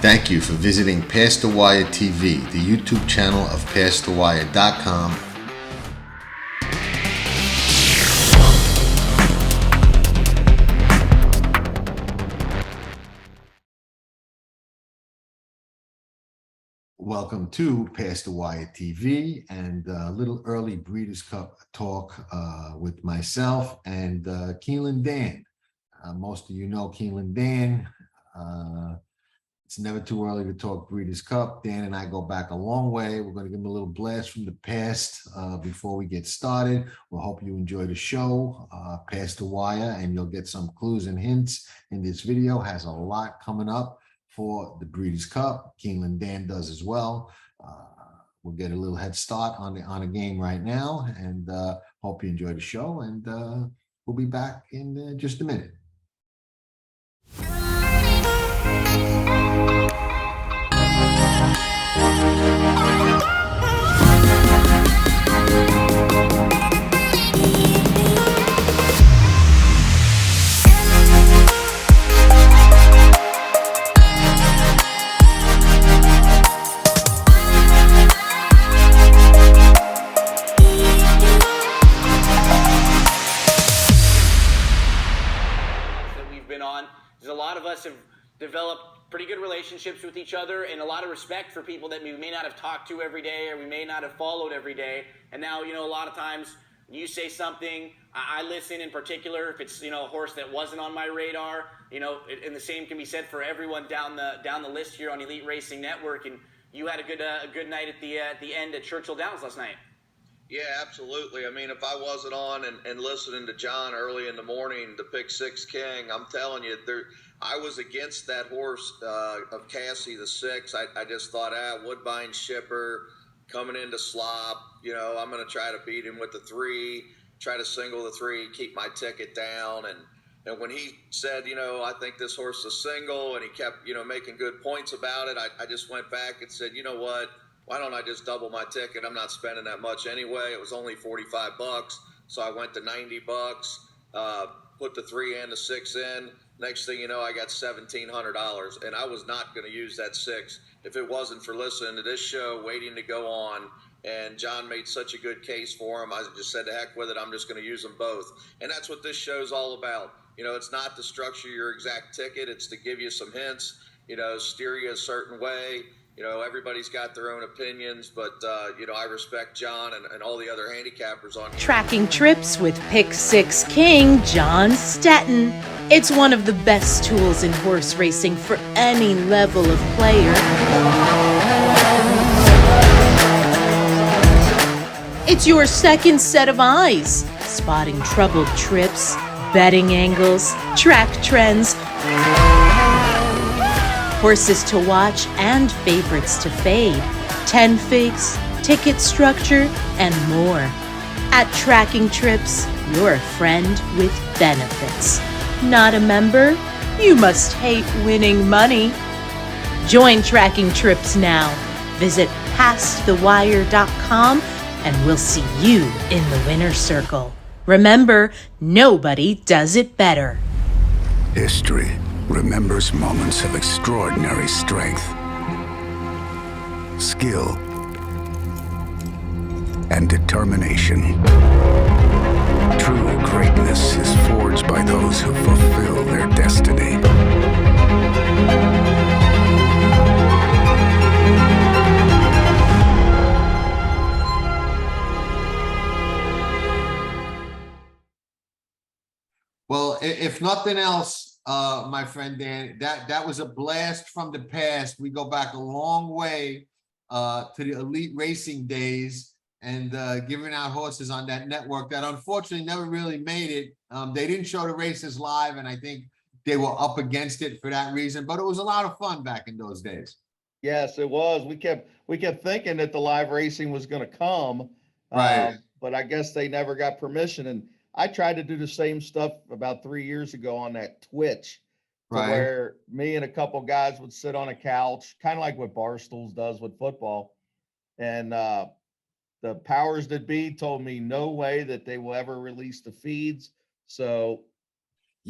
Thank you for visiting Past the Wire TV, the YouTube channel of PastTheWire.com. Welcome to Past the Wire TV and a little early Breeders' Cup talk with myself and Keeneland Dan. Most of you know Keeneland Dan. It's never too early to talk Breeders' Cup. Dan and I go back a long way. We're going to give him a little blast from the past before we get started. We'll hope you enjoy the show, Past the Wire, and you'll get some clues and hints in this video. Has a lot coming up for the Breeders' Cup. Keeneland Dan does as well. We'll get a little head start on a game right now, and hope you enjoy the show. And we'll be back in just a minute. Have developed pretty good relationships with each other and a lot of respect for people that we may not have talked to every day or we may not have followed every day. And now, a lot of times you say something, I listen in particular if it's, a horse that wasn't on my radar, and the same can be said for everyone down the list here on Elite Racing Network. And you had a good night at the end at Churchill Downs last night. Yeah, absolutely. I mean, if I wasn't on and listening to John early in the morning, the Pick Six King, I'm telling you, I was against that horse of Cassie the Six. I just thought, Woodbine Shipper coming into slop. I'm going to try to beat him with the 3, try to single the 3, keep my ticket down. And when he said, I think this horse is a single, and he kept, making good points about it, I just went back and said, you know what? Why don't I just double my ticket? I'm not spending that much anyway. It was only $45, so I went to $90. Put the 3 and the 6 in. Next thing you know, I got $1,700, and I was not going to use that 6 if it wasn't for listening to this show, waiting to go on. And John made such a good case for him. I just said, to heck with it. I'm just going to use them both. And that's what this show's all about. It's not to structure your exact ticket. It's to give you some hints, steer you a certain way. Everybody's got their own opinions, but, I respect John and all the other handicappers on Tracking Trips with Pick Six King, Jonathan Stettin. It's one of the best tools in horse racing for any level of player. It's your second set of eyes, spotting troubled trips, betting angles, track trends, horses to watch and favorites to fade, 10 figs, ticket structure, and more. At Tracking Trips, you're a friend with benefits. Not a member? You must hate winning money. Join Tracking Trips now. Visit PastTheWire.com and we'll see you in the winner's circle. Remember, nobody does it better. History remembers moments of extraordinary strength, skill, and determination. True greatness is forged by those who fulfill their destiny. Well, if nothing else, my friend Dan, that was a blast from the past. We go back a long way to the Elite Racing days and giving out horses on that network that unfortunately never really made it. They didn't show the races live, and I think they were up against it for that reason. But it was a lot of fun back in those days. Yes, it was. We kept thinking that the live racing was going to come, Right. but I guess they never got permission. And I tried to do the same stuff about 3 years ago on that Twitch, where me and a couple guys would sit on a couch, kind of like what Barstools does with football. And the powers that be told me no way that they will ever release the feeds. So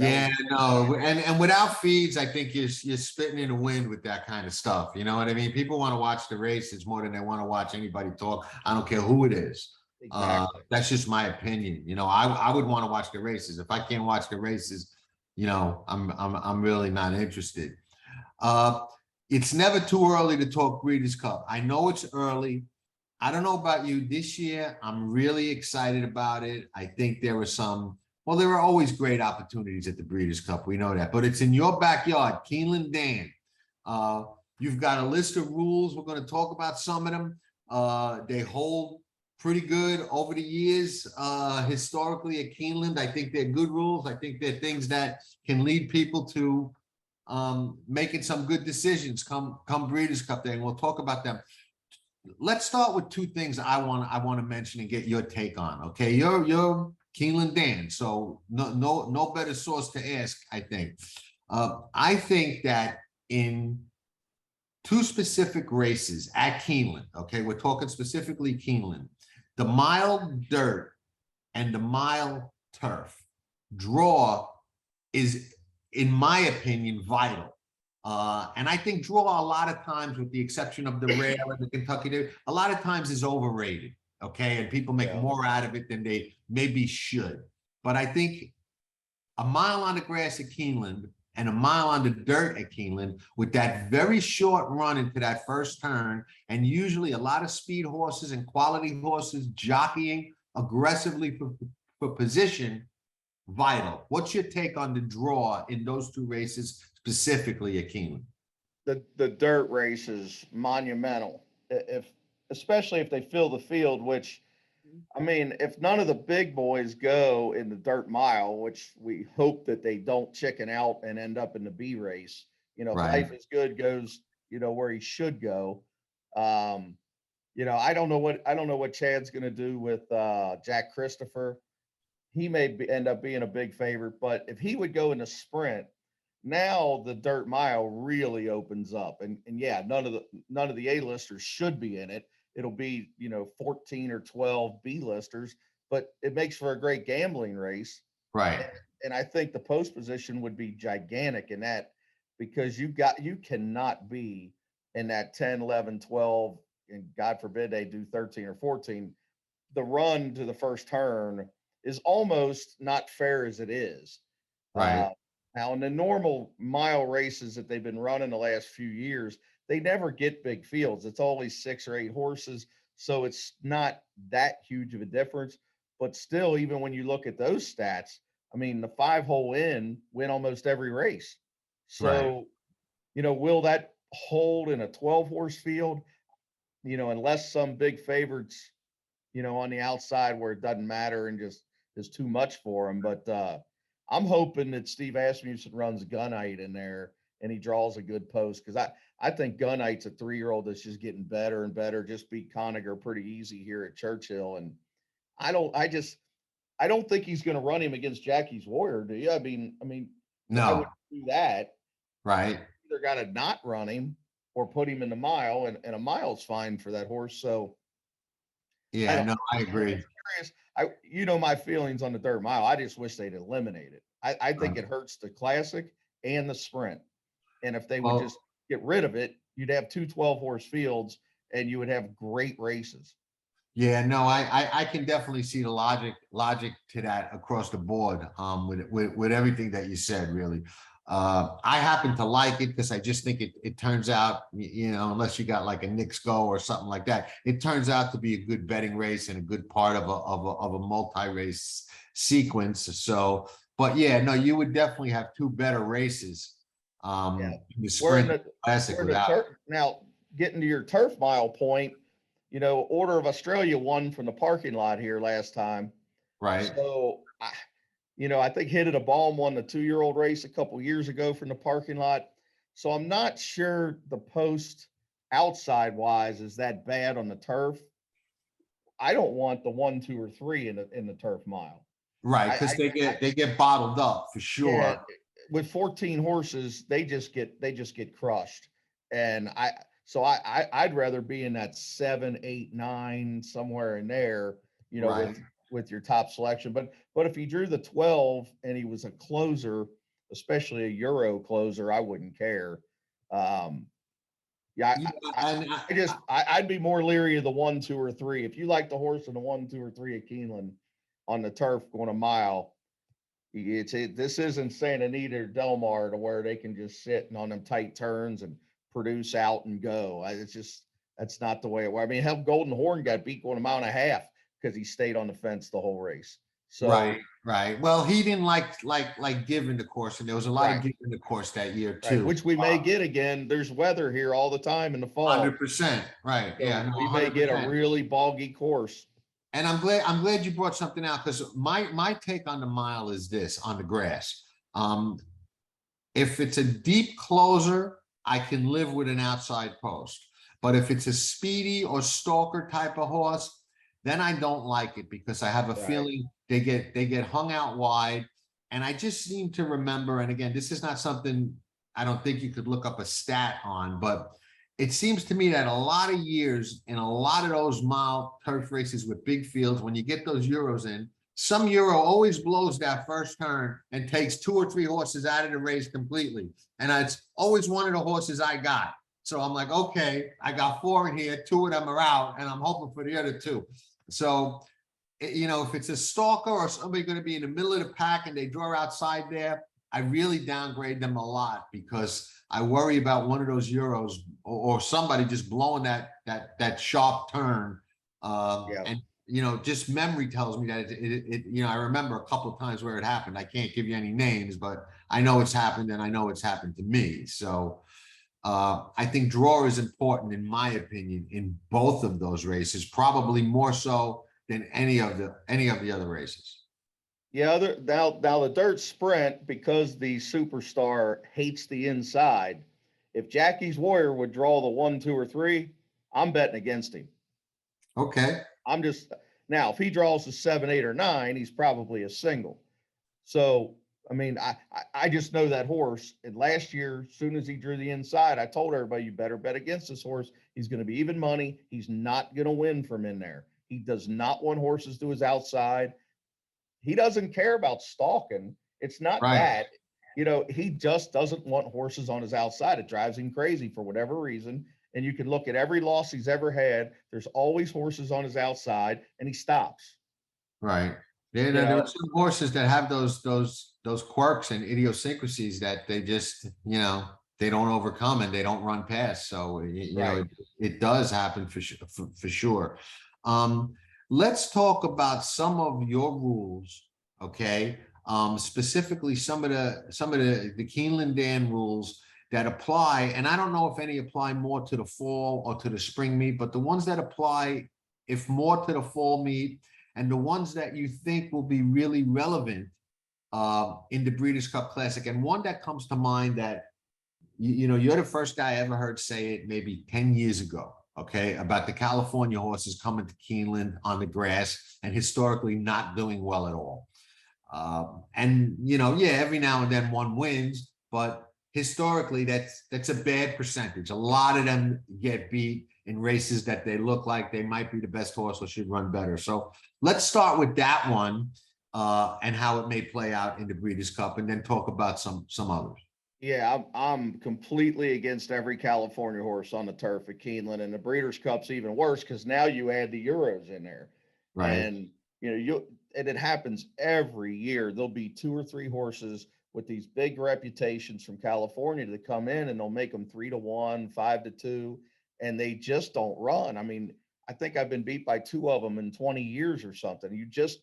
Yeah, no, and without feeds, I think you're spitting in the wind with that kind of stuff. You know what I mean? People want to watch the races more than they want to watch anybody talk. I don't care who it is. Exactly. That's just my opinion. You know, I would want to watch the races. If I can't watch the races, you know, I'm really not interested. Uh, it's never too early to talk Breeders' Cup. I know it's early. I don't know about you. This year, I'm really excited about it. I think there were some. Well, there are always great opportunities at the Breeders' Cup. We know that, but it's in your backyard, Keeneland Dan. You've got a list of rules. We're going to talk about some of them. They hold pretty good over the years. Historically at Keeneland, I think they're good rules. I think they're things that can lead people to making some good decisions come Breeders' Cup Day, and we'll talk about them. Let's start with two things I want to mention and get your take on. Okay, you're Keeneland Dan, so no better source to ask. I think that in two specific races at Keeneland, okay, we're talking specifically Keeneland, the mile dirt and the mile turf draw is, in my opinion, vital. And I think draw a lot of times, with the exception of the rail and the Kentucky, a lot of times is overrated. Okay, and people make more out of it than they maybe should. But I think a mile on the grass at Keeneland and a mile on the dirt at Keeneland, with that very short run into that first turn, and usually a lot of speed horses and quality horses jockeying aggressively for position, vital. What's your take on the draw in those two races, specifically at Keeneland? The dirt race is monumental, especially if they fill the field, which, I mean, if none of the big boys go in the dirt mile, which we hope that they don't chicken out and end up in the B race, you know, Right. Life is Good goes, you know, where he should go. You know, I don't know what Chad's going to do with Jack Christopher. He may end up being a big favorite, but if he would go in the sprint, now the dirt mile really opens up. And yeah, none of the A-listers should be in it. It'll be, you know, 14 or 12 B-listers, but it makes for a great gambling race. Right. And I think the post position would be gigantic in that, because you cannot be in that 10, 11, 12, and God forbid they do 13 or 14. The run to the first turn is almost not fair as it is. Right. Now, in the normal mile races that they've been running the last few years, they never get big fields. It's always 6 or 8 horses. So it's not that huge of a difference. But still, even when you look at those stats, I mean, the 5-hole in win almost every race. So, Right. you know, will that hold in a 12-horse field? You know, unless some big favorites, you know, on the outside where it doesn't matter and just is too much for him. But I'm hoping that Steve Asmussen runs Gunite in there and he draws a good post, because I think Gunite's a 3-year-old that's just getting better and better. Just beat Conager pretty easy here at Churchill, and I don't think he's going to run him against Jackie's Warrior. Do you? I mean, I would No. do that. Right. Either got to not run him or put him in the mile, and a mile's fine for that horse. So Yeah. No, I agree. you know my feelings on the dirt mile. I just wish they'd eliminate it. I think it hurts the classic and the sprint. And if they would just get rid of it, you'd have 2 12-horse fields and you would have great races. Yeah, no, I can definitely see the logic to that across the board, with everything that you said, really. I happen to like it because I just think it turns out, you know, unless you got like a Knicks Go or something like that, it turns out to be a good betting race and a good part of a multi-race sequence. So, but yeah, no, you would definitely have 2 better races. In the sprint classic without. Now, getting to your turf mile point, you know, Order of Australia won from the parking lot here last time. Right. So, you know, I think Hit It a Balm won the 2-year-old race a couple years ago from the parking lot. So I'm not sure the post outside wise is that bad on the turf. I don't want the 1, 2, or 3 in the turf mile. Right, because they get bottled up for sure. Yeah, with 14 horses, they just get crushed. And I'd rather be in that 7, 8, 9, somewhere in there, you know, Right. with with your top selection. But if he drew the 12 and he was a closer, especially a Euro closer, I wouldn't care. Yeah, Yeah, I'd be more leery of the 1, 2, or 3. If you like the horse in the 1, 2, or 3 at Keeneland on the turf going a mile, this isn't Santa Anita or Del Mar to where they can just sit and on them tight turns and produce out and go. That's not the way it works. I mean, hell, Golden Horn got beat going a mile and a half because he stayed on the fence the whole race. So right. Well, he didn't like giving the course, and there was a lot of Right. giving the course that year right, too. which we may get again. There's weather here all the time in the fall. 100%. Right. So Yeah. No, we may get a 100%. really boggy course. And I'm glad you brought something out, because my take on the mile is this on the grass. If it's a deep closer, I can live with an outside post. But if it's a speedy or stalker type of horse, then I don't like it, because I have a Right. feeling they get hung out wide. And I just seem to remember, and again, this is not something I don't think you could look up a stat on, but it seems to me that a lot of years in a lot of those mile turf races with big fields, when you get those Euros in, some Euro always blows that first turn and takes 2 or 3 horses out of the race completely. And it's always one of the horses I got. So I'm like, okay, I got 4 in here, 2 of them are out, and I'm hoping for the other 2. So, if it's a stalker or somebody going to be in the middle of the pack and they draw outside there, I really downgrade them a lot, because I worry about one of those Euros or somebody just blowing that sharp turn. And just memory tells me that I remember a couple of times where it happened. I can't give you any names, but I know it's happened, and I know it's happened to me. So I think draw is important, in my opinion, in both of those races, probably more so than any of the other races. Yeah, now the dirt sprint, because the superstar hates the inside. If Jackie's Warrior would draw the 1, 2, or 3, I'm betting against him. Okay. Now if he draws the 7, 8, or 9, he's probably a single. So I mean, I just know that horse. And last year, as soon as he drew the inside, I told everybody, you better bet against this horse. He's going to be even money. He's not going to win from in there. He does not want horses to his outside. He doesn't care about stalking. It's not Right. that, he just doesn't want horses on his outside. It drives him crazy for whatever reason. And you can look at every loss he's ever had. There's always horses on his outside, and he stops. Right. There are some horses that have those quirks and idiosyncrasies that they just, they don't overcome and they don't run past. So, it does happen for sure. Let's talk about some of your rules. Okay. Specifically some of the Keeneland Dan rules that apply. And I don't know if any apply more to the fall or to the spring meet, but the ones that apply, if more to the fall meet, and the ones that you think will be really relevant in the Breeders' Cup Classic. And one that comes to mind that, you're the first guy I ever heard say it maybe 10 years ago, okay, about the California horses coming to Keeneland on the grass and historically not doing well at all. Every now and then one wins, but historically that's a bad percentage. A lot of them get beat in races that they look like they might be the best horse or should run better. So let's start with that one and how it may play out in the Breeders' Cup, and then talk about some others. Yeah, I'm completely against every California horse on the turf at Keeneland, and the Breeders' Cup's even worse because now you add the Euros in there, Right. and and it happens every year. There'll be 2 or 3 horses with these big reputations from California that come in, and they'll make them 3-1, 5-2, and they just don't run. I mean, I think I've been beat by 2 of them in 20 years or something. You just,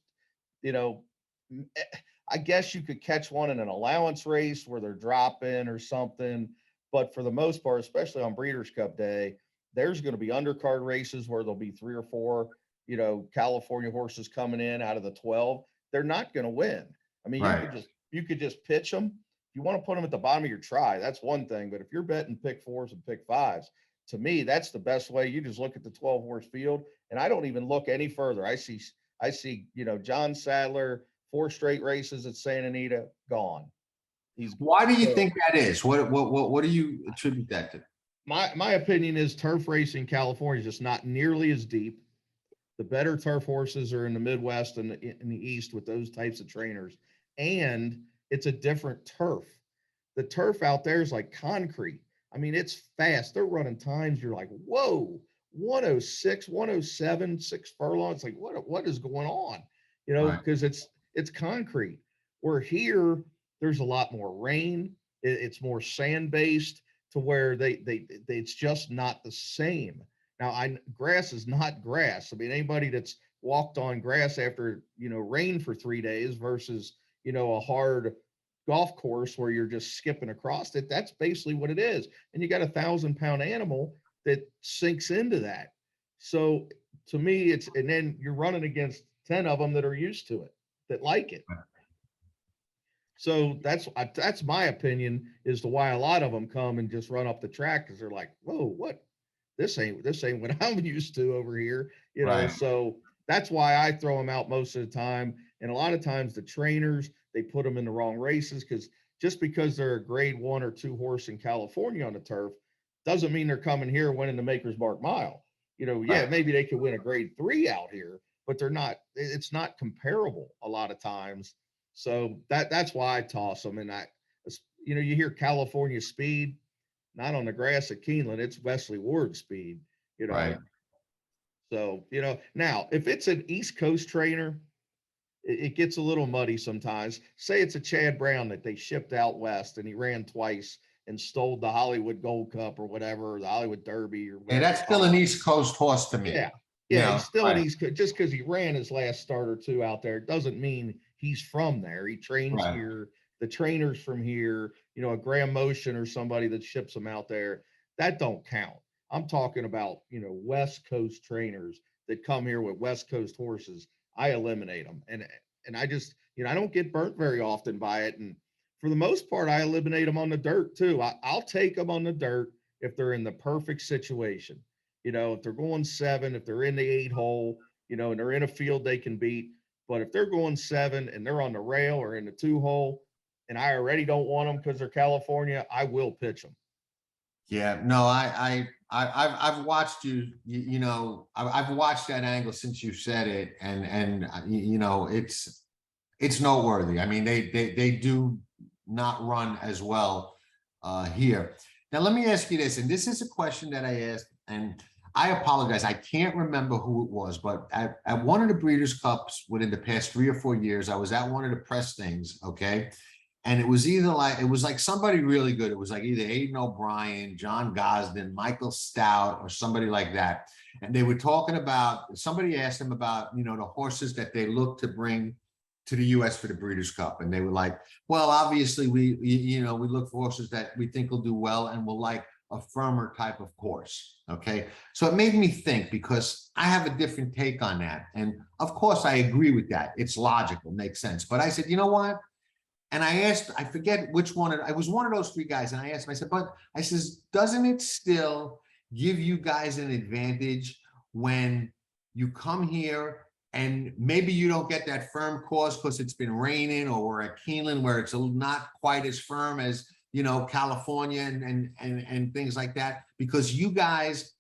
I guess you could catch one in an allowance race where they're dropping or something. But for the most part, especially on Breeders' Cup Day, there's going to be undercard races where there'll be 3 or 4, California horses coming in out of the 12. They're not going to win. I mean, Right. you could just pitch them. If you want to put them at the bottom of your try, that's one thing. But if you're betting pick 4s and pick 5s, to me, that's the best way. You just look at the 12-horse field, and I don't even look any further. I see, John Sadler, 4 straight races at Santa Anita, gone. Why do you think that is? What do you attribute that to? My opinion is turf racing in California is just not nearly as deep. The better turf horses are in the Midwest and in the East with those types of trainers. And it's a different turf. The turf out there is like concrete. I mean, it's fast. They're running times. You're like, whoa, 106, 107, 6 furlongs. It's like, what is going on? You know, Right. because it's concrete. Where here, there's a lot more rain. It's more sand based to where they it's just not the same. Now, grass is not grass. I mean, anybody that's walked on grass after, rain for 3 days versus, a hard golf course where you're just skipping across it, that's basically what it is. And you got 1,000-pound animal that sinks into that. So to me, and then you're running against 10 of them that are used to it, that like it. So that's my opinion as to why a lot of them come and just run up the track, because they're like, whoa, what? This ain't what I'm used to over here, Right. So that's why I throw them out most of the time. And a lot of times the trainers, they put them in the wrong races, because just because they're a grade 1 or 2 horse in California on the turf doesn't mean they're coming here winning the Maker's Mark Mile. Right. Maybe they could win a grade 3 out here, but it's not comparable a lot of times. So that's why I toss them. And you hear California speed, not on the grass at Keeneland, it's Wesley Ward speed, Right. So, now if it's an East Coast trainer, it gets a little muddy sometimes. Say it's a Chad Brown that they shipped out west and he ran twice and stole the Hollywood Gold Cup or whatever, or the Hollywood Derby or Hey, whatever. that's still an East Coast horse to me. Yeah. You Yeah, know, he's still an right. East Coast. Just because he ran his last start or two out there doesn't mean he's from there. He trains Right. here. The trainer's from here. A Graham Motion or somebody that ships him out there, that don't count. I'm talking about, West Coast trainers that come here with West Coast horses. I eliminate them. And I just, I don't get burnt very often by it. And for the most part, I eliminate them on the dirt too. I'll take them on the dirt if they're in the perfect situation. If they're going 7, if they're in the 8 hole, and they're in a field they can beat. But if they're going 7 and they're on the rail or in the 2 hole, and I already don't want them because they're California, I will pitch them. Yeah, no, I've watched you. I've watched that angle since you said it, and it's noteworthy. I mean, they do not run as well here. Now, let me ask you this, and this is a question that I asked, and I apologize, I can't remember who it was, but at one of the Breeders' Cups within the past 3 or 4 years, I was at one of the press things, okay? And it was like somebody really good. It was like either Aiden O'Brien, John Gosden, Michael Stout, or somebody like that. And they were talking about, somebody asked them about, the horses that they look to bring to the U.S. for the Breeders' Cup. And they were like, well, obviously we look for horses that we think will do well and will like a firmer type of course. Okay. So it made me think, because I have a different take on that. And of course I agree with that. It's logical, makes sense. But I said, you know what? And I asked, I forget which one, I was one of those 3 guys. And I asked him, I said, but I says, doesn't it still give you guys an advantage when you come here and maybe you don't get that firm course because it's been raining, or we're at Keeneland where it's not quite as firm as, California and things like that, because you guys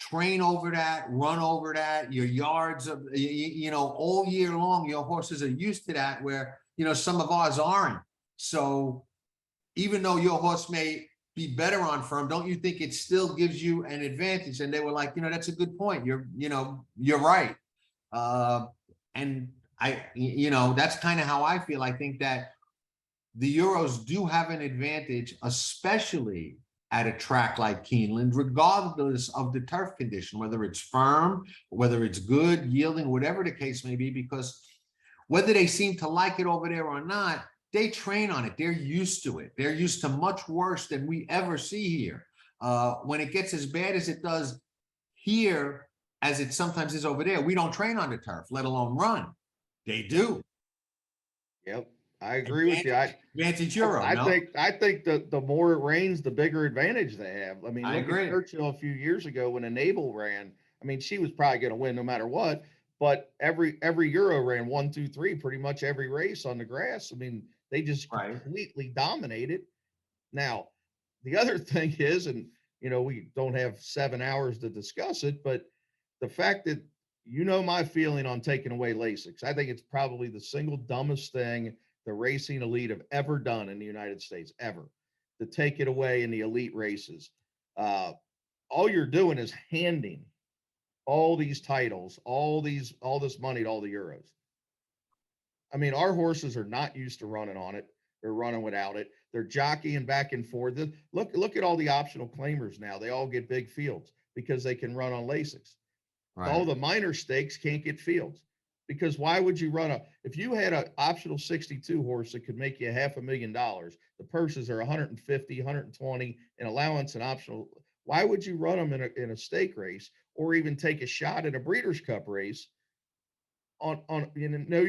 train over that, run over that, your yards of, all year long, your horses are used to that, where, some of ours aren't. So even though your horse may be better on firm, don't you think it still gives you an advantage? And they were like, that's a good point. You're right. And that's kind of how I feel. I think that the Euros do have an advantage, especially at a track like Keeneland, regardless of the turf condition, whether it's firm, whether it's good, yielding, whatever the case may be, because whether they seem to like it over there or not, they train on it. They're used to it. They're used to much worse than we ever see here. When it gets as bad as it does here, as it sometimes is over there, we don't train on the turf, let alone run. They do. Yep. I agree with you. Advantage Euro. I think the more it rains, the bigger advantage they have. I mean, I look agree. at Churchill a few years ago when Enable ran. I mean, she was probably going to win no matter what. But every Euro ran 1, 2, 3, pretty much every race on the grass. I mean, they just completely dominated. Now, the other thing is, and we don't have 7 hours to discuss it, but the fact that you know my feeling on taking away LASIX. I think it's probably the single dumbest thing the racing elite have ever done in the United States, ever, to take it away in the elite races. All you're doing is handing all these titles, all this money to all the Euros. I mean, our horses are not used to running on it. They're running without it. They're jockeying back and forth. Look at all the optional claimers now. They all get big fields because they can run on LASIX. Right. All the minor stakes can't get fields, because why would you if you had an optional 62 horse that could make you $500,000, the purses are 150, 120 in allowance and optional. Why would you run them in a stake race, or even take a shot in a Breeders' Cup race you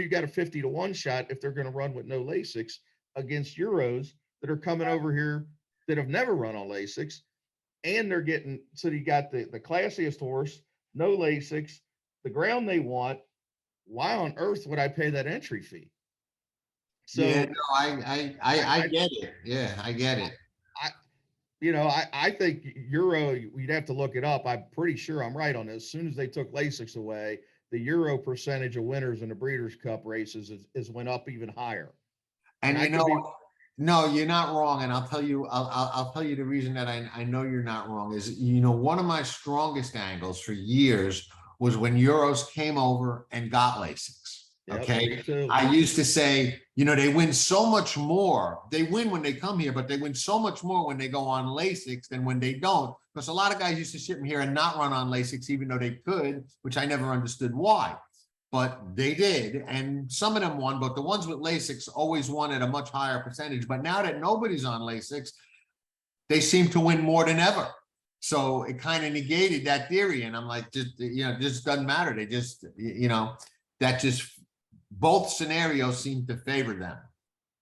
got a 50-1 shot if they're going to run with no LASIX against Euros that are coming over here that have never run on LASIX, and they're getting, so you got the classiest horse, no LASIX, the ground they want. Why on earth would I pay that entry fee? So yeah, no, I get it. Yeah, I get it. I think Euro, you'd have to look it up. I'm pretty sure I'm right on this. As soon as they took LASIX away, the Euro percentage of winners in the Breeders' Cup races is went up even higher. And no, you're not wrong. And I'll tell you the reason that I know you're not wrong is, one of my strongest angles for years was when Euros came over and got LASIX. Okay. Yep, I used to say, they win so much more. They win when they come here, but they win so much more when they go on LASIX than when they don't. Because a lot of guys used to sit in here and not run on LASIX, even though they could, which I never understood why. But they did, and some of them won, but the ones with LASIX always won at a much higher percentage. But now that nobody's on LASIX, they seem to win more than ever. So it kind of negated that theory. And I'm like, just doesn't matter. They just, both scenarios seem to favor them.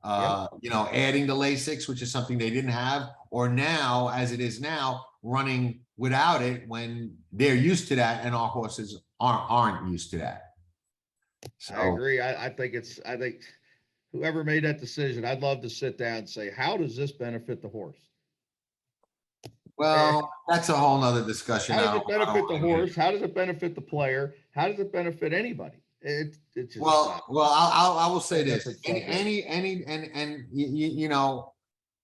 Adding the LASIX, which is something they didn't have, or now, as it is now, running without it when they're used to that and our horses aren't used to that. So, I agree. I think whoever made that decision, I'd love to sit down and say, how does this benefit the horse? Well, that's a whole nother discussion. How does it benefit the horse? How does it benefit the player? How does it benefit anybody? It just I will say this.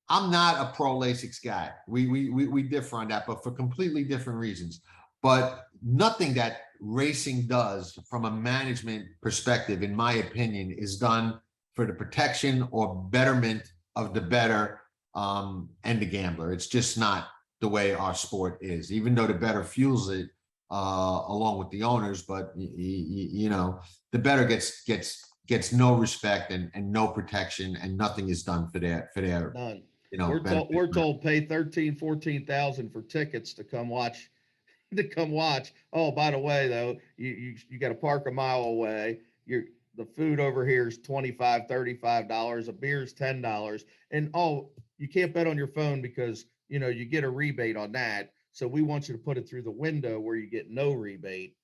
I'm not a pro LASIX guy. We differ on that, but for completely different reasons. But nothing that racing does from a management perspective, in my opinion, is done for the protection or betterment of the bettor and the gambler. It's just not the way our sport is, even though the bettor fuels it along with the owners. But the bettor gets no respect and no protection, and nothing is done for their none. benefit. We're told pay 13, 14,000 for tickets to come watch. Oh, by the way, though, you got to park a mile away. The food over here is $25, $35. A beer is $10. And you can't bet on your phone because you get a rebate on that. So we want you to put it through the window where you get no rebate.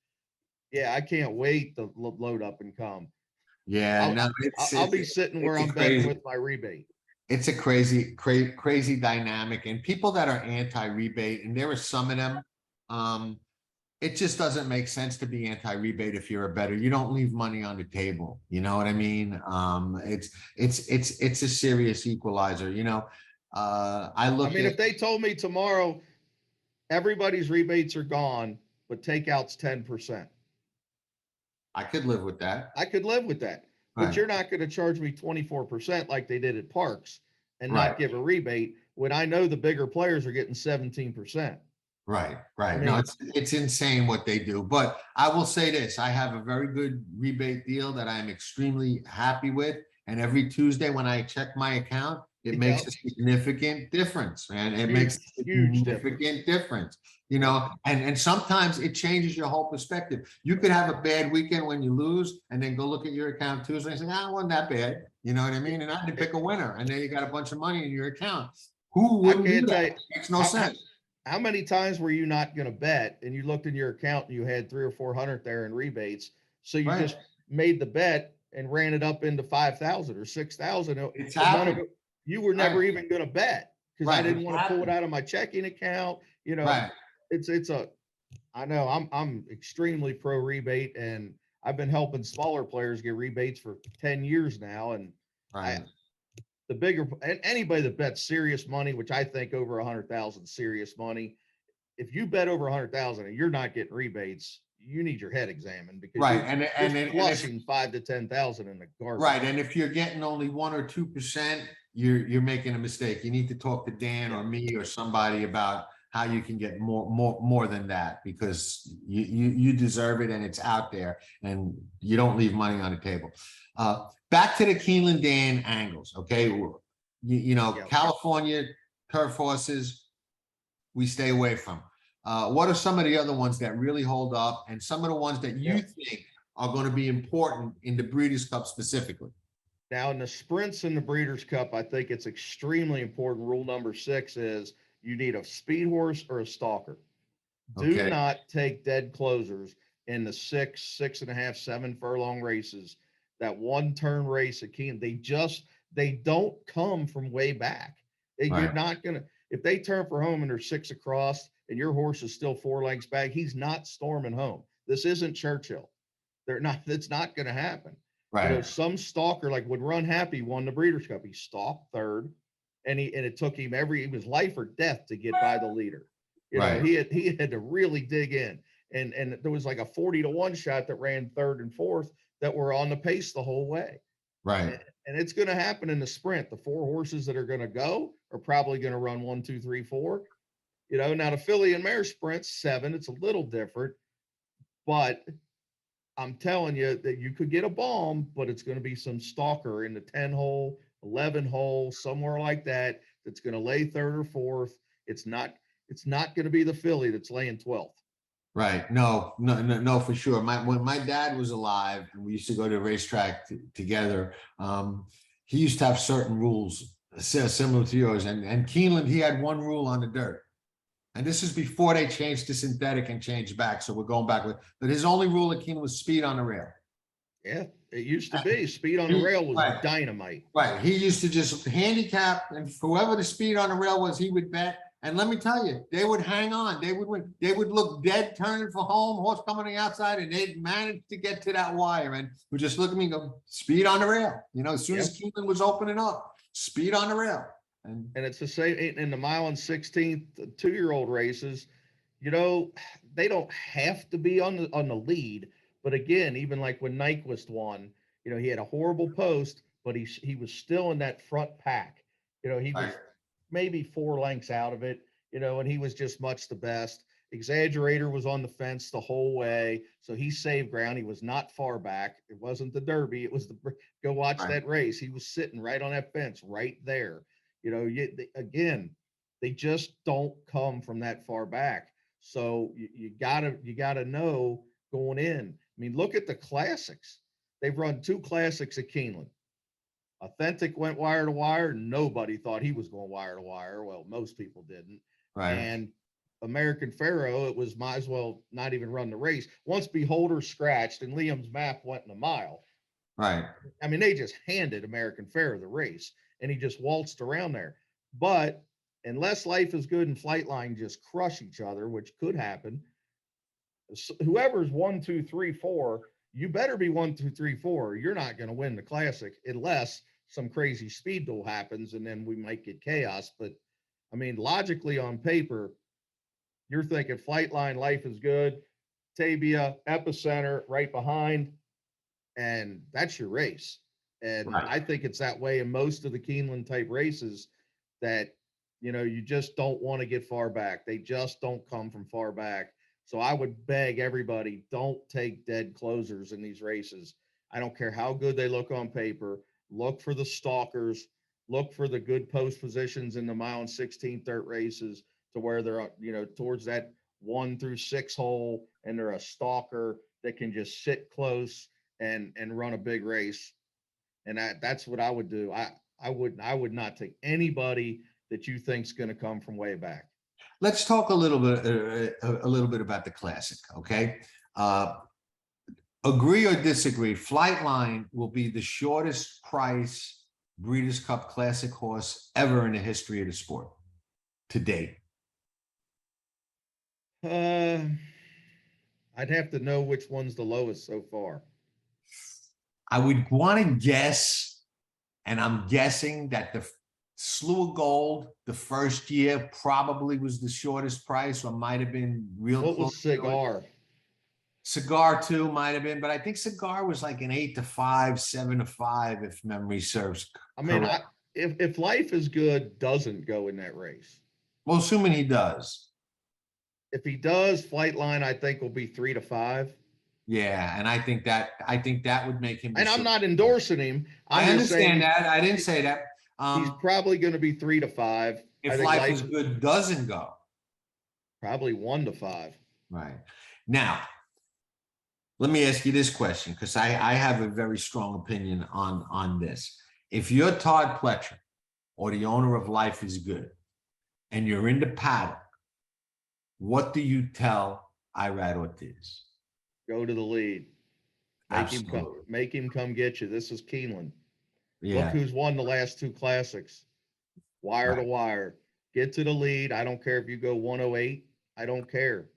Yeah, I can't wait to load up and come. Yeah, I'll be sitting where I'm betting with my rebate. It's a crazy dynamic, and people that are anti-rebate, and there are some of them. It just doesn't make sense to be anti-rebate if you're a bettor. You don't leave money on the table. You know what I mean? It's a serious equalizer. If they told me tomorrow everybody's rebates are gone, but takeout's 10%. I could live with that. But Right. you're not going to charge me 24% like they did at Parks and not give a rebate when I know the bigger players are getting 17%. Right. No, it's insane what they do. But I will say this, I have a very good rebate deal that I'm extremely happy with. And every Tuesday when I check my account, it makes a significant difference, man. It makes a significant difference, and sometimes it changes your whole perspective. You could have a bad weekend when you lose and then go look at your account Tuesday and say, it wasn't that bad. You know what I mean? And I didn't pick a winner. And then you got a bunch of money in your account. Who wouldn't do that? It makes no sense. How many times were you not going to bet and you looked in your account and you had 300 or 400 there in rebates? So you just made the bet and ran it up into 5,000 or 6,000. It's happening. You were never even going to bet because I didn't want to pull it out of my checking account. It's I know I'm extremely pro rebate, and I've been helping smaller players get rebates for 10 years now. And I, Right. the bigger, and anybody that bets serious money, which I think over 100,000 serious money, if you bet over 100,000 and you're not getting rebates, you need your head examined, because Right. you're flushing 5 to 10,000 in the garbage. Right. And if you're getting only 1 or 2%, you're making a mistake. You need to talk to Dan or me or somebody about how you can get more than that, because you deserve it and it's out there, and you don't leave money on the table. Back to the Keeneland Dan angles. Okay. Yep. California turf horses, we stay away from. What are some of the other ones that really hold up, and some of the ones that you think are going to be important in the Breeders' Cup specifically? Now, in the sprints in the Breeders' Cup, I think it's extremely important. Rule number 6 is you need a speed horse or a stalker. Do Okay. not take dead closers in the 6.5, 7 furlong races. That one turn race at Keeneland, they don't come from way back. You're Right. not gonna, if they turn for home and they're 6 across and your horse is still 4 lengths back, he's not storming home. This isn't Churchill. They're not. It's not going to happen. Right. Some stalker, like when Run Happy won the Breeders' Cup, he stalked third, and it took him it was life or death to get by the leader. Right. He had to really dig in, and there was like a 40-1 shot that ran third and fourth that were on the pace the whole way. Right. And it's going to happen in the sprint. The 4 horses that are going to go are probably going to run 1, 2, 3, 4. Now the filly and mare sprint 7, it's a little different, but I'm telling you that you could get a bomb, but it's going to be some stalker in the 10 hole, 11 hole, somewhere like that, that's going to lay third or fourth. It's not going to be the filly that's laying 12th. Right. No, for sure. When my dad was alive and we used to go to the racetrack together, he used to have certain rules similar to yours. And Keeneland, he had one rule on the dirt. And this is before they changed to synthetic and changed back. So we're going back with, but his only rule at Keeneland was speed on the rail. Yeah, it used to be speed on the rail was Right. Dynamite. Right. He used to just handicap, and whoever the speed on the rail was, he would bet. And let me tell you, they would hang on. They would win. They would look dead, turning for home, horse coming on the outside, and they'd manage to get to that wire. And would just look at me and go, speed on the rail. As soon as Keeneland was opening up, speed on the rail. And it's the same in the mile and 16th 2-year-old races. They don't have to be on the lead, but again, even like when Nyquist won, he had a horrible post, but he was still in that front pack. He was maybe 4 lengths out of it, and he was just much the best. Exaggerator was on the fence the whole way, so he saved ground. He was not far back. It wasn't the Derby. It was go watch that race. He was sitting right on that fence right there. Again, they just don't come from that far back. So you gotta know going in. I mean, look at the classics. They've run 2 classics at Keeneland. Authentic went wire to wire. Nobody thought he was going wire to wire. Well, most people didn't. Right. And American Pharaoh, it was might as well not even run the race. Once Beholder scratched and Liam's map went in a mile. Right. I mean, they just handed American Pharaoh the race, and he just waltzed around there. But unless Life is Good and Flightline just crush each other, which could happen, whoever's 1, 2, 3, 4, you better be 1, 2, 3, 4. You're not going to win the classic unless some crazy speed duel happens, and then we might get chaos. But I mean, logically on paper, you're thinking Flightline, Life is Good, Tabia, Epicenter right behind, and that's your race. And Right. I think it's that way in most of the Keeneland type races, that you just don't want to get far back. They just don't come from far back. So I would beg everybody, don't take dead closers in these races. I don't care how good they look on paper. Look for the stalkers. Look for the good post positions in the mile and 16 dirt races, to where they're towards that 1 through 6 hole, and they're a stalker that can just sit close and run a big race. And that's what I would do. I would not take anybody that you think's going to come from way back. Let's talk a little bit about the classic. Okay. Agree or disagree? Flightline will be the shortest price Breeders' Cup Classic horse ever in the history of the sport to date. I'd have to know which one's the lowest so far. I would want to guess, and I'm guessing that the Slew of Gold, the first year, probably was the shortest price, or might have been real What close was to it. Cigar? Cigar too might have been, but I think Cigar was like an 8-5, 7-5, if memory serves I mean, correct. if Life is Good doesn't go in that race, Well, assuming he does. if he does, Flightline, I think will be 3-5. Yeah, and I think that would make him. And I'm not endorsing him. I I'm just saying understand that. I didn't say that. he's probably going to be 3-5. I If think Life is Good doesn't go. probably 1-5. Right. Now, let me ask you this question, because I have a very strong opinion on this. If you're Todd Pletcher or the owner of Life is Good and you're in the paddock, what do you tell Irad Ortiz? Go to the lead. Absolutely. Make him come get you. This is Keeneland. Yeah. Look who's won the last 2 classics. Wire to wire. Get to the lead. I don't care if you go 108. I don't care.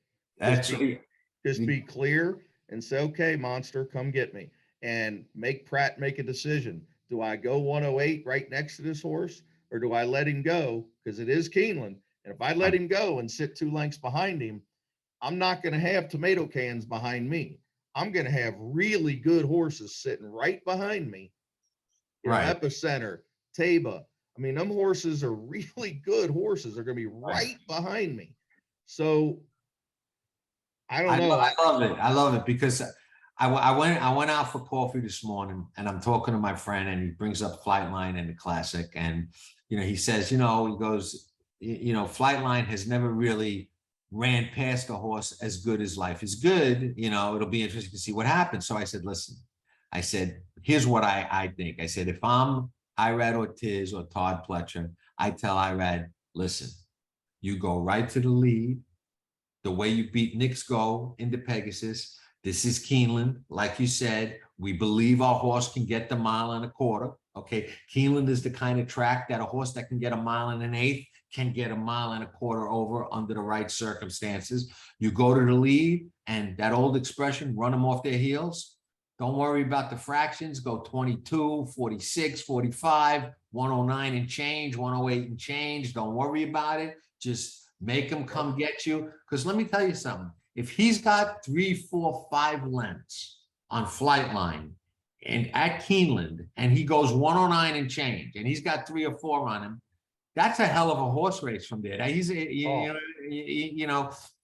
Just be clear and say, okay, monster, come get me. And make Pratt make a decision. Do I go 108 right next to this horse, or do I let him go? Because it is Keeneland. And if I let him go and sit 2 lengths behind him, I'm not going to have tomato cans behind me. I'm going to have really good horses sitting right behind me. Right. Epicenter, Taba. I mean, them horses are really good horses. They're going to be right behind me. So I don't know. I love it. I love it because I went out for coffee this morning, and I'm talking to my friend, and he brings up Flightline and the Classic, and he says, he goes, Flightline has never really ran past a horse as good as Life is Good. It'll be interesting to see what happens. So I said, listen, I said, here's what I think. I said, if I'm Irad Ortiz or Todd Pletcher, I tell Irad, listen, you go right to the lead. The way you beat Knicks Go into Pegasus. This is Keeneland. Like you said, we believe our horse can get the 1.25 miles. Okay. Keeneland is the kind of track that a horse that can get 1 1/8 can get 1.25 miles over under the right circumstances. You go to the lead, and that old expression, run them off their heels. Don't worry about the fractions. Go 22, 46, 45, 109 and change, 108 and change. Don't worry about it. Just make him come get you. Because let me tell you something. If he's got 3, 4, 5 lengths on Flightline and at Keeneland, and he goes 109 and change, and he's got 3 or 4 on him, that's a hell of a horse race from there. He's,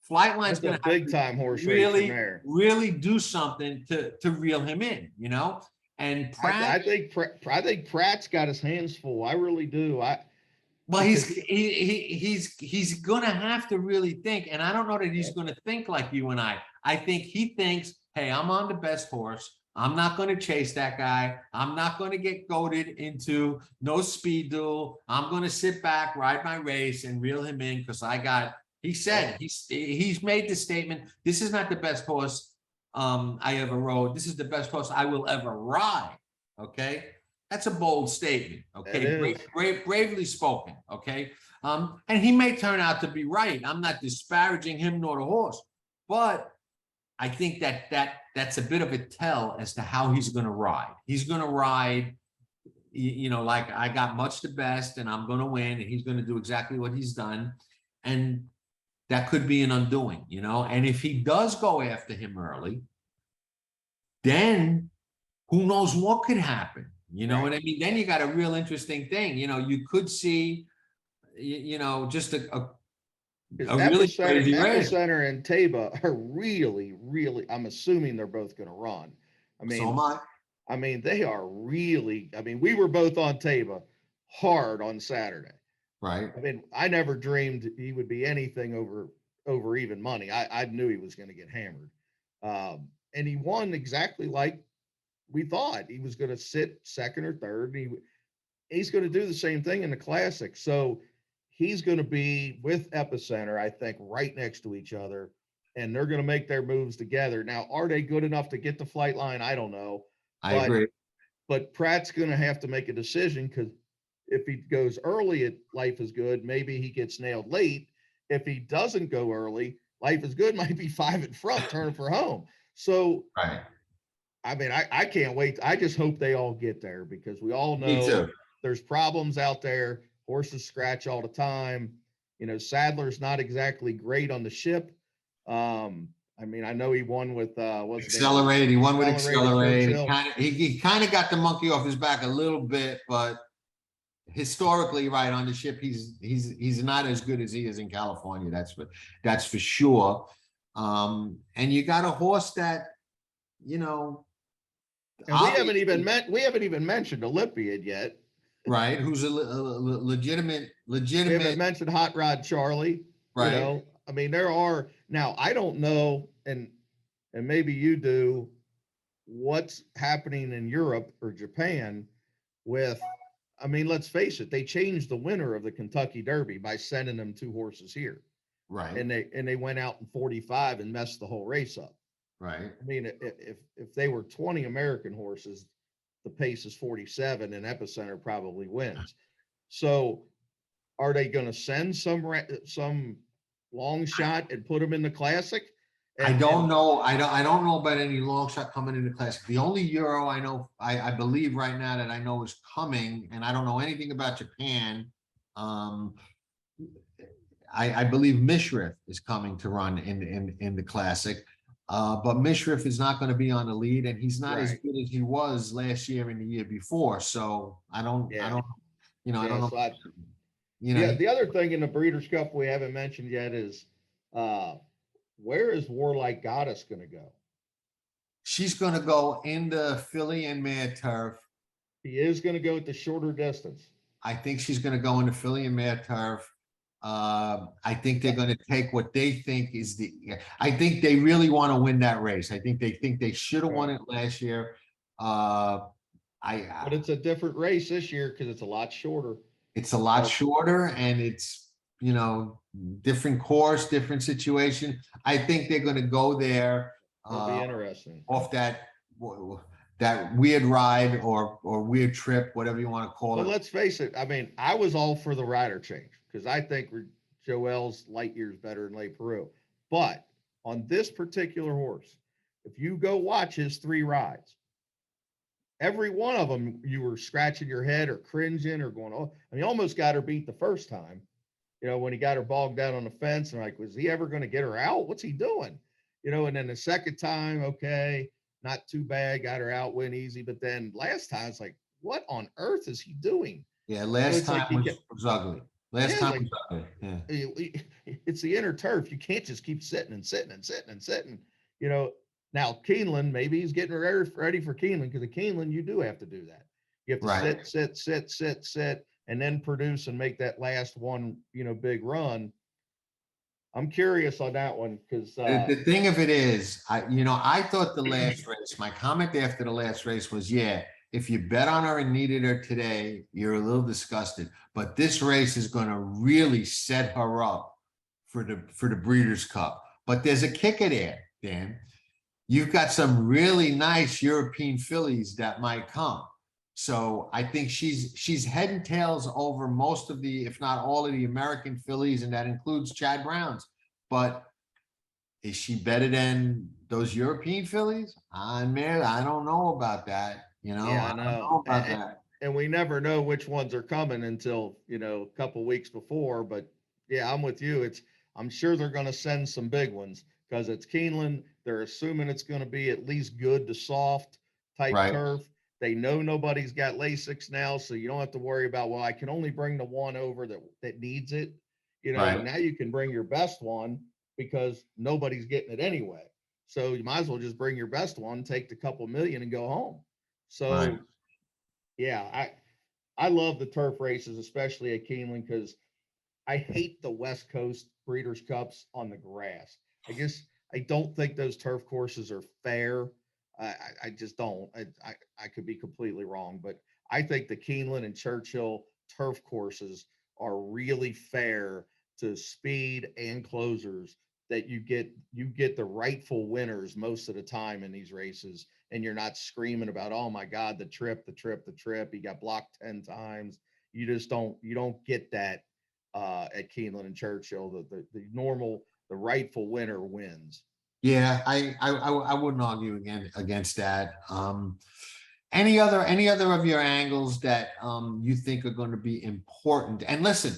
Flightline's going to big time horse race from there. Really do something to reel him in, And Pratt, I think Pratt's got his hands full. I really do. Well, he's gonna have to really think, and I don't know that he's gonna think like you and I. I think he thinks, hey, I'm on the best horse. I'm not gonna chase that guy. I'm not gonna get goaded into no speed duel. I'm gonna sit back, ride my race, and reel him in because he said he's made the statement. This is not the best horse I ever rode. This is the best horse I will ever ride. Okay. That's a bold statement, okay? Bravely spoken, okay? And he may turn out to be right. I'm not disparaging him nor the horse, but I think that's a bit of a tell as to how he's going to ride. He's going to ride, like I got much the best, and I'm going to win, and he's going to do exactly what he's done, and that could be an undoing, And if he does go after him early, then who knows what could happen. You know what I mean? Then you got a real interesting thing. You could see, just a really crazy race. Epicenter and Taba are really, really, I'm assuming they're both going to run. I mean, so am I. I mean, they are really, we were both on Taba hard on Saturday. Right. I mean, I never dreamed he would be anything over even money. I knew he was going to get hammered. And he won exactly like we thought. He was going to sit second or third. He's going to do the same thing in the Classic. So he's going to be with Epicenter, I think, right next to each other, and they're going to make their moves together. Now, are they good enough to get the Flightline? I don't know. I agree. But Pratt's going to have to make a decision, because if he goes early at Life is Good, maybe he gets nailed late. If he doesn't go early, Life is Good might be 5 in front, turning for home. So, Right. I mean, I can't wait. I just hope they all get there, because we all Me know too. there's problems out there. Horses scratch all the time. Sadler's not exactly great on the ship. I mean, I know he won with what's his name? Accelerate. He won with Accelerate, Accelerate. Churchill. He kind of got the monkey off his back a little bit, but historically, right, on the ship, he's not as good as he is in California. That's for sure. And you got a horse that, And we haven't even mentioned Olympiad yet. right, who's a legitimate. We haven't mentioned Hot Rod Charlie. Right. I mean, there are now. I don't know, and maybe you do, what's happening in Europe or Japan with. I mean, let's face it. They changed the winner of the Kentucky Derby by sending them 2 horses here, Right. and they went out in 45 and messed the whole race up. Right. I mean, if they were 20 American horses, the pace is 47, and Epicenter probably wins. So, are they going to send some long shot and put them in the Classic? I don't know. I don't know about any long shot coming in the Classic. The only Euro I know, I believe right now that I know is coming, and I don't know anything about Japan. I believe Mishriff is coming to run in the Classic. But Mishriff is not going to be on the lead, and he's not as good as he was last year and the year before. So I don't know. The other thing in the Breeders' Cup we haven't mentioned yet is where is Warlike Goddess going to go? She's going to go in the filly and mare turf. He is going to go at the shorter distance. I think she's going to go in the filly and mare turf. I think they're going to take what they think is I think they really want to win that race. I think they should have won it last year. But it's a different race this year because it's a lot shorter. It's a lot shorter, and it's, different course, different situation. I think they're going to go there. It'll be interesting. Off that weird ride or weird trip, whatever you want to call it. But let's face it. I mean, I was all for the rider change because I think Joel's light years better than Le Peru. But on this particular horse, if you go watch his 3 rides, every one of them you were scratching your head or cringing or going, oh, and he almost got her beat the first time. When he got her bogged down on the fence, and like, was he ever going to get her out? What's he doing? And then the second time, okay, not too bad, got her out, win easy. But then last time, it's like, what on earth is he doing? Yeah, last time was ugly. Last time was ugly. Yeah. It's the inner turf. You can't just keep sitting and sitting and sitting and sitting. Now Keeneland, maybe he's getting ready for Keeneland, because at Keeneland, you do have to do that. You have to sit, and then produce and make that last one, big run. I'm curious on that one because the thing of it is, I thought the last race, my comment after the last race was, if you bet on her and needed her today, you're a little disgusted. But this race is going to really set her up for the Breeders' Cup. But there's a kicker there, Dan. You've got some really nice European fillies that might come. So I think she's head and tails over most of the, if not all of the American fillies, and that includes Chad Brown's. But is she better than those European fillies? I don't know about that. Yeah, I know about that. And we never know which ones are coming until, a couple weeks before. But yeah, I'm with you. I'm sure they're going to send some big ones because it's Keeneland. They're assuming it's going to be at least good to soft type turf. They know nobody's got Lasix now, so you don't have to worry about, well, I can only bring the one over that needs it. Now you can bring your best one because nobody's getting it anyway. So you might as well just bring your best one, take the couple million and go home. So yeah, I love the turf races, especially at Keeneland, because I hate the West Coast Breeders' Cups on the grass. I don't think those turf courses are fair. I just don't. I could be completely wrong, but I think the Keeneland and Churchill turf courses are really fair to speed and closers, that you get the rightful winners most of the time in these races, and you're not screaming about, oh my God, the trip, he got blocked 10 times. You don't get that at Keeneland and Churchill. The the rightful winner wins. Yeah, I wouldn't argue against that. Any other of your angles that you think are going to be important? And listen,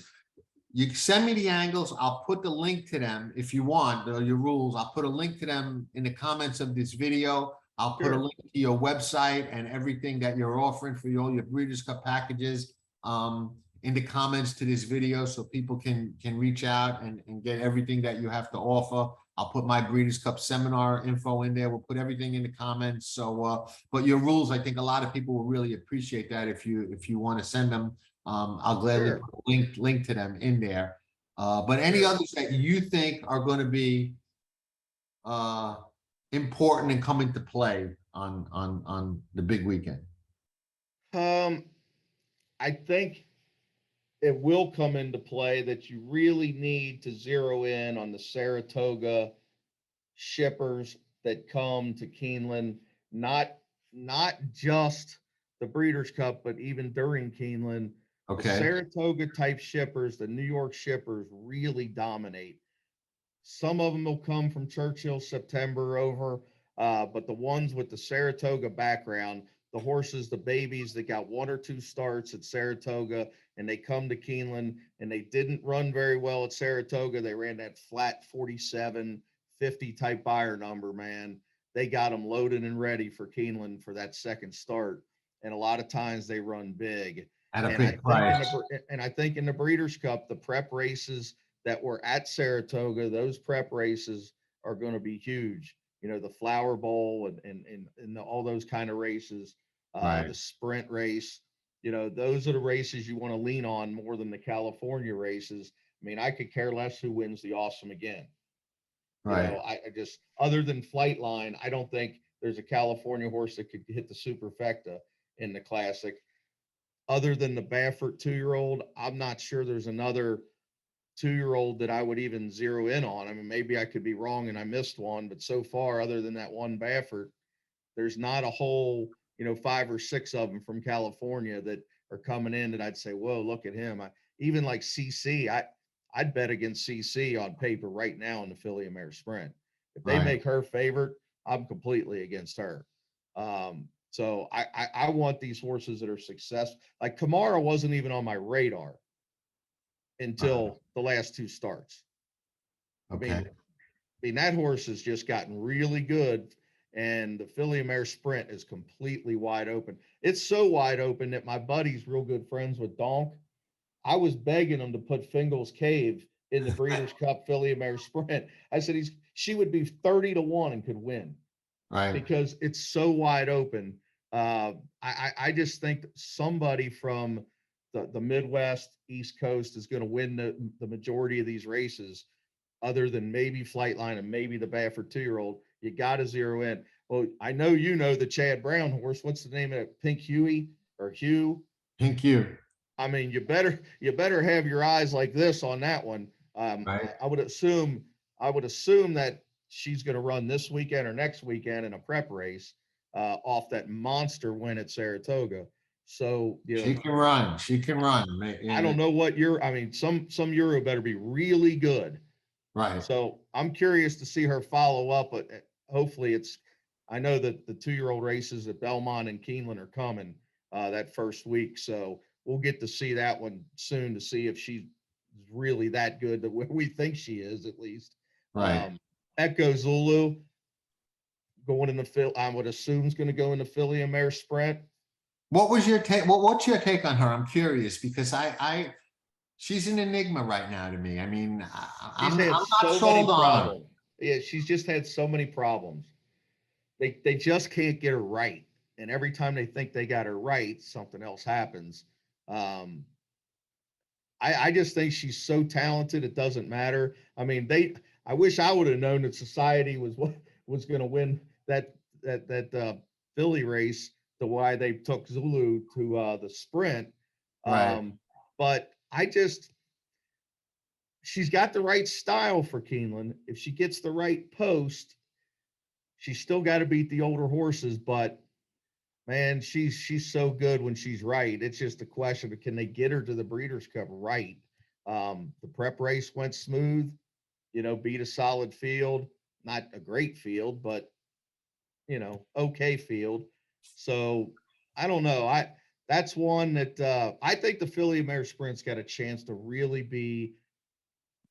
you send me the angles. I'll put the link to them if you want. Your rules. I'll put a link to them in the comments of this video. I'll put a link to your website and everything that you're offering for all your Breeders' Cup packages in the comments to this video, so people can reach out and get everything that you have to offer. I'll put my Breeders' Cup seminar info in there. We'll put everything in the comments. So, but your rules, I think a lot of people will really appreciate that if you want to send them. I'll gladly put a link to them in there. But any others that you think are going to be important and come into play on the big weekend? I think it will come into play that you really need to zero in on the Saratoga shippers that come to Keeneland, not just the Breeders' Cup, but even during Keeneland. The Saratoga type shippers, the New York shippers really dominate. Some of them will come from Churchill September over, but the ones with the Saratoga background, the horses, the babies that got 1 or 2 starts at Saratoga and they come to Keeneland and they didn't run very well at Saratoga. They ran that flat 47, 50 type buyer number, man. They got them loaded and ready for Keeneland for that second start. And a lot of times they run big. At a big price. And I think in the Breeders' Cup, the prep races that were at Saratoga, those prep races are going to be huge. You know, the Flower Bowl and all those kind of races, the sprint race, you know, those are the races you want to lean on more than the California races. I mean, I could care less who wins the Awesome Again. Right. You know, I just, other than Flightline, I don't think there's a California horse that could hit the superfecta in the Classic. Other than the Baffert 2-year-old, I'm not sure there's another 2-year-old that I would even zero in on. I mean, maybe I could be wrong and I missed one, but so far, other than that one Baffert, there's not a whole, 5 or 6 of them from California that are coming in that I'd say, whoa, look at him. Even like CC, I'd bet against CC on paper right now in the Filly and Mare Sprint. If they make her favorite, I'm completely against her. So I want these horses that are successful. Like Kamara wasn't even on my radar until the last 2 starts. I mean, that horse has just gotten really good, and the Filly and Mare Sprint is completely wide open. It's so wide open that my buddy's real good friends with Donk. I was begging him to put Fingal's Cave in the Breeders' Cup Filly and Mare Sprint. I said she would be 30-1 and could win, because it's so wide open. I just think somebody from the Midwest, East Coast is going to win the majority of these races, other than maybe Flightline and maybe the Baffert 2-year-old. You got to zero in. Well, I know the Chad Brown horse. What's the name of it? Pink Huey or Hugh? Pink Hugh. I mean, you better have your eyes like this on that one. I would assume that she's going to run this weekend or next weekend in a prep race off that monster win at Saratoga. So she can run. I don't know what some Euro better be really good. Right. So I'm curious to see her follow up. But hopefully I know that the 2-year-old races at Belmonte and Keeneland are coming that first week. So we'll get to see that one soon to see if she's really that good that we think she is, at least. Right. Echo Zulu going in the I would assume is going to go in the Filly and Mare Sprint. What was your take? What's your take on her? I'm curious, because she's an enigma right now to me. I mean, I'm not sold on her. Yeah, she's just had so many problems. They just can't get her right. And every time they think they got her right, something else happens. I just think she's so talented, it doesn't matter. I mean, I wish I would have known that Society was going to win that Philly race, to why they took Zulu to the sprint. But she's got the right style for Keeneland. If she gets the right post, she's still got to beat the older horses, but man, she's so good when she's right. It's just a question of, can they get her to the Breeders' Cup right? The prep race went smooth. beat a solid field, not a great field, but okay field. So I don't know. That's one that I think the Philly Mare Sprint's got a chance to really be,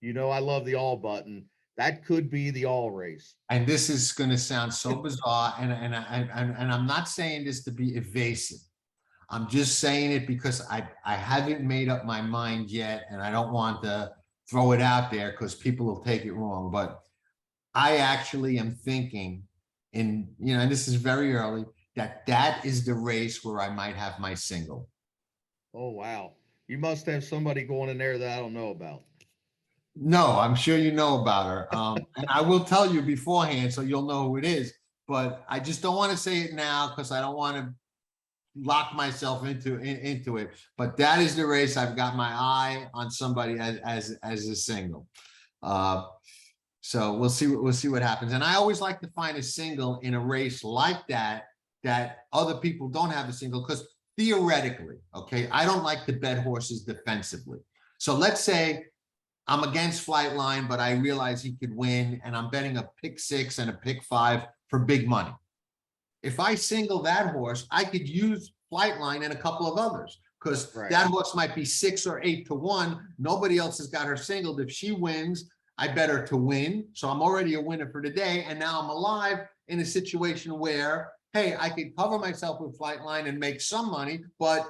I love the all button. That could be the all race. And this is going to sound so bizarre, and I'm not saying this to be evasive. I'm just saying it because I haven't made up my mind yet, and I don't want to throw it out there because people will take it wrong. But I actually am thinking, and this is very early, that is the race where I might have my single. Oh, wow. You must have somebody going in there that I don't know about. No, I'm sure you know about her. And I will tell you beforehand so you'll know who it is. But I just don't want to say it now because I don't want to lock myself into it. But that is the race. I've got my eye on somebody as a single. So we'll see what happens. And I always like to find a single in a race like that other people don't have a single, because theoretically, okay, I don't like to bet horses defensively. So let's say I'm against Flightline, but I realize he could win, and I'm betting a pick 6 and a pick 5 for big money. If I single that horse, I could use Flightline and a couple of others, because that horse might be 6 or 8 to 1. Nobody else has got her singled. If she wins, I bet her to win. So I'm already a winner for the day. And now I'm alive in a situation where, hey, I could cover myself with Flightline and make some money, but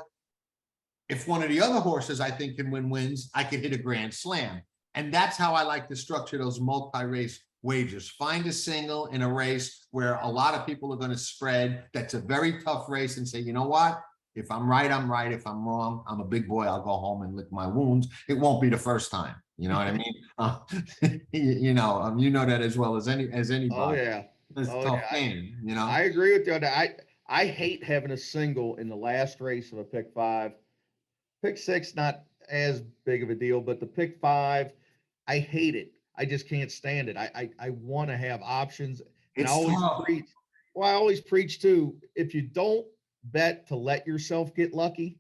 if one of the other horses I think can win wins, I could hit a grand slam. And that's how I like to structure those multi-race wagers. Find a single in a race where a lot of people are going to spread. That's a very tough race, and say, you know what? If I'm right, I'm right. If I'm wrong, I'm a big boy. I'll go home and lick my wounds. It won't be the first time. You know what I mean? You know that as well as anybody. Oh yeah. It's a tough game, I agree with you on that. I hate having a single in the last race of a pick 5. Pick 6, not as big of a deal, but the pick 5, I hate it. I just can't stand it. I want to have options. And I always preach too, if you don't bet to let yourself get lucky,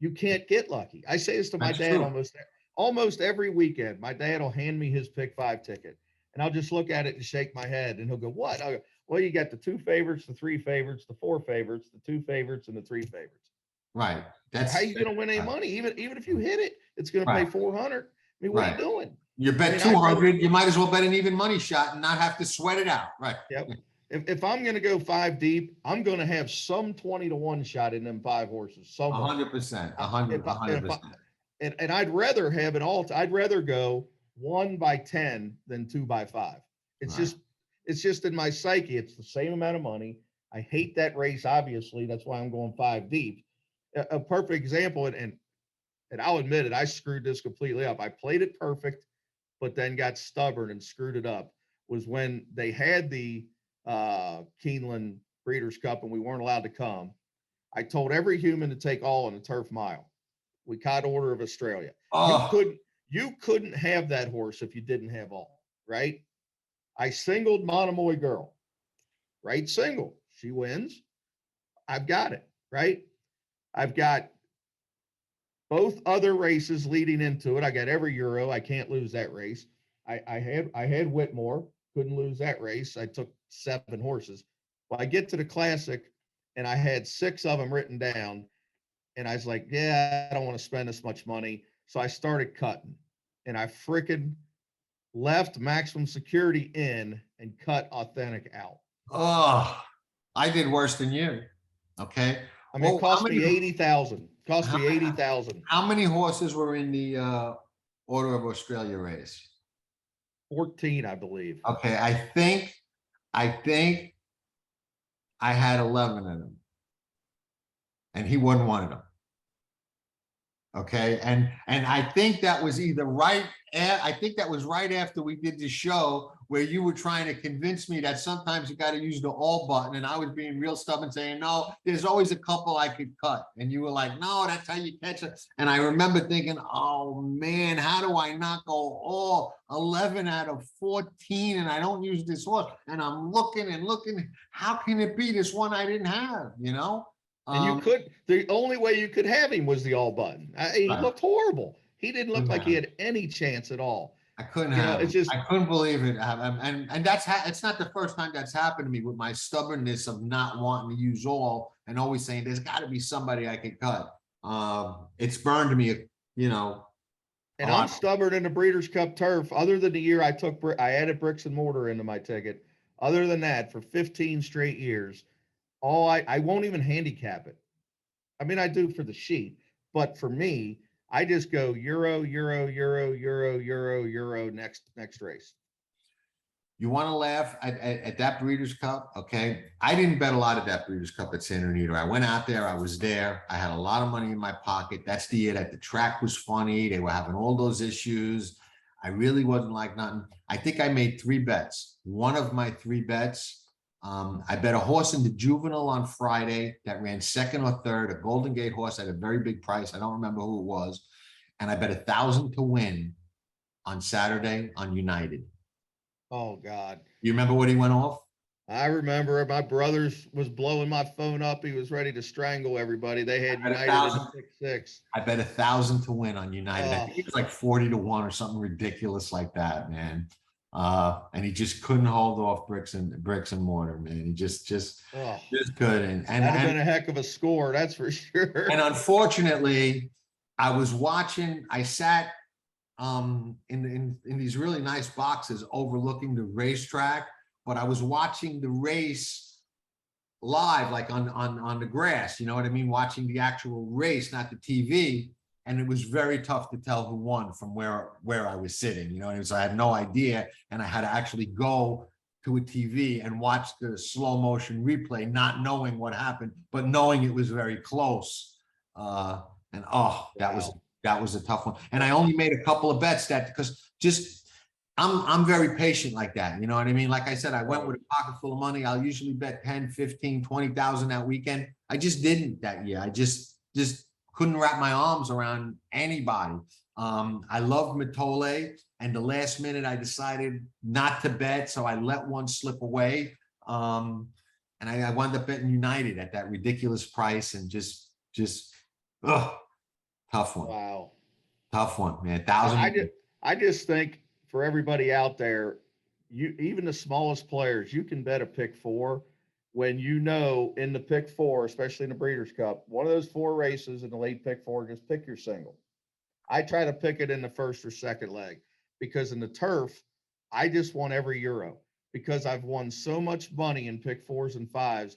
you can't get lucky. I say this to my dad almost every weekend. My dad will hand me his pick 5 ticket, and I'll just look at it and shake my head, and he'll go, what? I'll go, well, you got the 2 favorites, the 3 favorites, the 4 favorites, the 2 favorites, and the 3 favorites. Right. That's how you going to win any money. Even if you hit it, it's going to pay 400. I mean, what are you doing? You bet 200. You might as well bet an even money shot and not have to sweat it out. Right. Yep. If I'm going to go 5 deep, I'm going to have some 20 to 1 shot in them 5 horses. 100%. 100%. And I'd rather have it all. I'd rather go 1 by 10 than 2 by 5. It's just in my psyche. It's the same amount of money. I hate that race. Obviously, that's why I'm going 5 deep. A perfect example, and I'll admit it, I screwed this completely up. I played it perfect, but then got stubborn and screwed it up, was when they had the Keeneland Breeders' Cup and we weren't allowed to come. I told every human to take all in a turf mile. We caught Order of Australia. You couldn't have that horse if you didn't have all, right? I singled Monomoy Girl, right? Single. She wins. I've got it, right? I've got both other races leading into it. I got every Euro. I can't lose that race. I had Whitmore. Couldn't lose that race. I took 7 horses. Well, I get to the Classic, and I had 6 of them written down. And I was like, yeah, I don't want to spend this much money. So I started cutting. And I freaking left Maximum Security in and cut Authentic out. Oh, I did worse than you. Okay. I mean, it cost me $80,000. Cost me $80,000. How many horses were in the Order of Australia race? 14, I believe. Okay, I think I had 11 of them, and he wasn't one of them. Okay, and I think that was right after we did the show where you were trying to convince me that sometimes you got to use the all button, and I was being real stubborn saying, no, there's always a couple I could cut. And you were like, no, that's how you catch it. And I remember thinking, oh man, how do I not go all 11 out of 14 and I don't use this horse? And I'm looking and looking, how can it be this one I didn't have, And the only way you could have him was the all button. He looked horrible. He didn't look like he had any chance at all. I couldn't You know, have it's it. just, I couldn't believe it. And it's not the first time that's happened to me with my stubbornness of not wanting to use all and always saying there's got to be somebody I can cut. It's burned me, you know, a and I'm lot. stubborn in the Breeders' Cup turf. Other than the year I added bricks and mortar into my ticket. Other than that, for 15 straight years, I won't even handicap it. I mean, I do for the sheet, but for me, I just go Euro, Euro, Euro, Euro, Euro, Euro, next race. You want to laugh at that Breeders' Cup? Okay. I didn't bet a lot at that Breeders' Cup at Santa Anita. I went out there, I was there, I had a lot of money in my pocket. That's the year that the track was funny. They were having all those issues. I really wasn't like nothing. I think I made 3 bets. One of my 3 bets, I bet a horse in the juvenile on Friday that ran second or third, a Golden Gate horse at a very big price. I don't remember who it was. And I bet 1,000 to win on Saturday on United. Oh God. You remember what he went off? I remember my brother's was blowing my phone up. He was ready to strangle everybody. They had I bet United in 1,000. 6-6. I bet 1,000 to win on United. I Oh, think it was like 40 to 1 or something ridiculous like that, man. And he just couldn't hold off bricks and mortar, man. He just oh, couldn't. that'd have been a heck of a score, that's for sure. And unfortunately, I was watching. I sat in these really nice boxes overlooking the racetrack, but I was watching the race live, like on the grass. You know what I mean? Watching the actual race, not the TV. And it was very tough to tell who won from where I was sitting. You know, and so I had no idea, and I had to actually go to a TV and watch the slow motion replay, not knowing what happened, but knowing it was very close. And that was a tough one. And I only made a couple of bets that because just I'm very patient like that. You know what I mean? Like I said, I went with a pocket full of money. I'll usually bet 10, 15, 20,000 that weekend. I just didn't that year. I just couldn't wrap my arms around anybody. I loved Matole, and the last minute I decided not to bet, so I let one slip away. And I wound up betting United at that ridiculous price, and just tough one. Wow. Tough one, man. 1,000. I just think for everybody out there, even the smallest players, you can bet a pick 4 when you know in the pick 4, especially in the Breeders' Cup, one of those 4 races in the late pick 4, just pick your single. I try to pick it in the first or second leg because in the turf, I just want every Euro because I've won so much money in pick 4s and 5s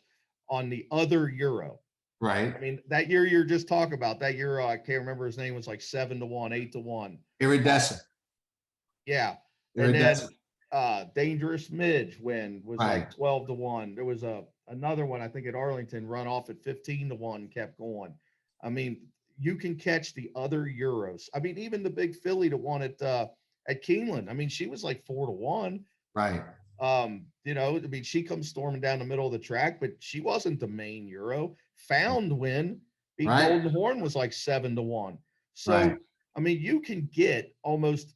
on the other Euro. Right. I mean, that year you're just talking about, that Euro, I can't remember his name, was like 7 to 1, 8 to 1. Iridescent. Yeah. Iridescent. And then Dangerous Midge win was Right. like 12 to 1. There was another one, I think at Arlington, run off at 15 to 1, kept going. I mean, you can catch the other Euros. I mean, even the big filly that won at Keeneland. I mean, she was like 4 to 1. Right. You know, I mean, she comes storming down the middle of the track, but she wasn't the main Euro. Found win, beat Right. Golden Horn was like 7 to 1. So, Right. I mean, you can get almost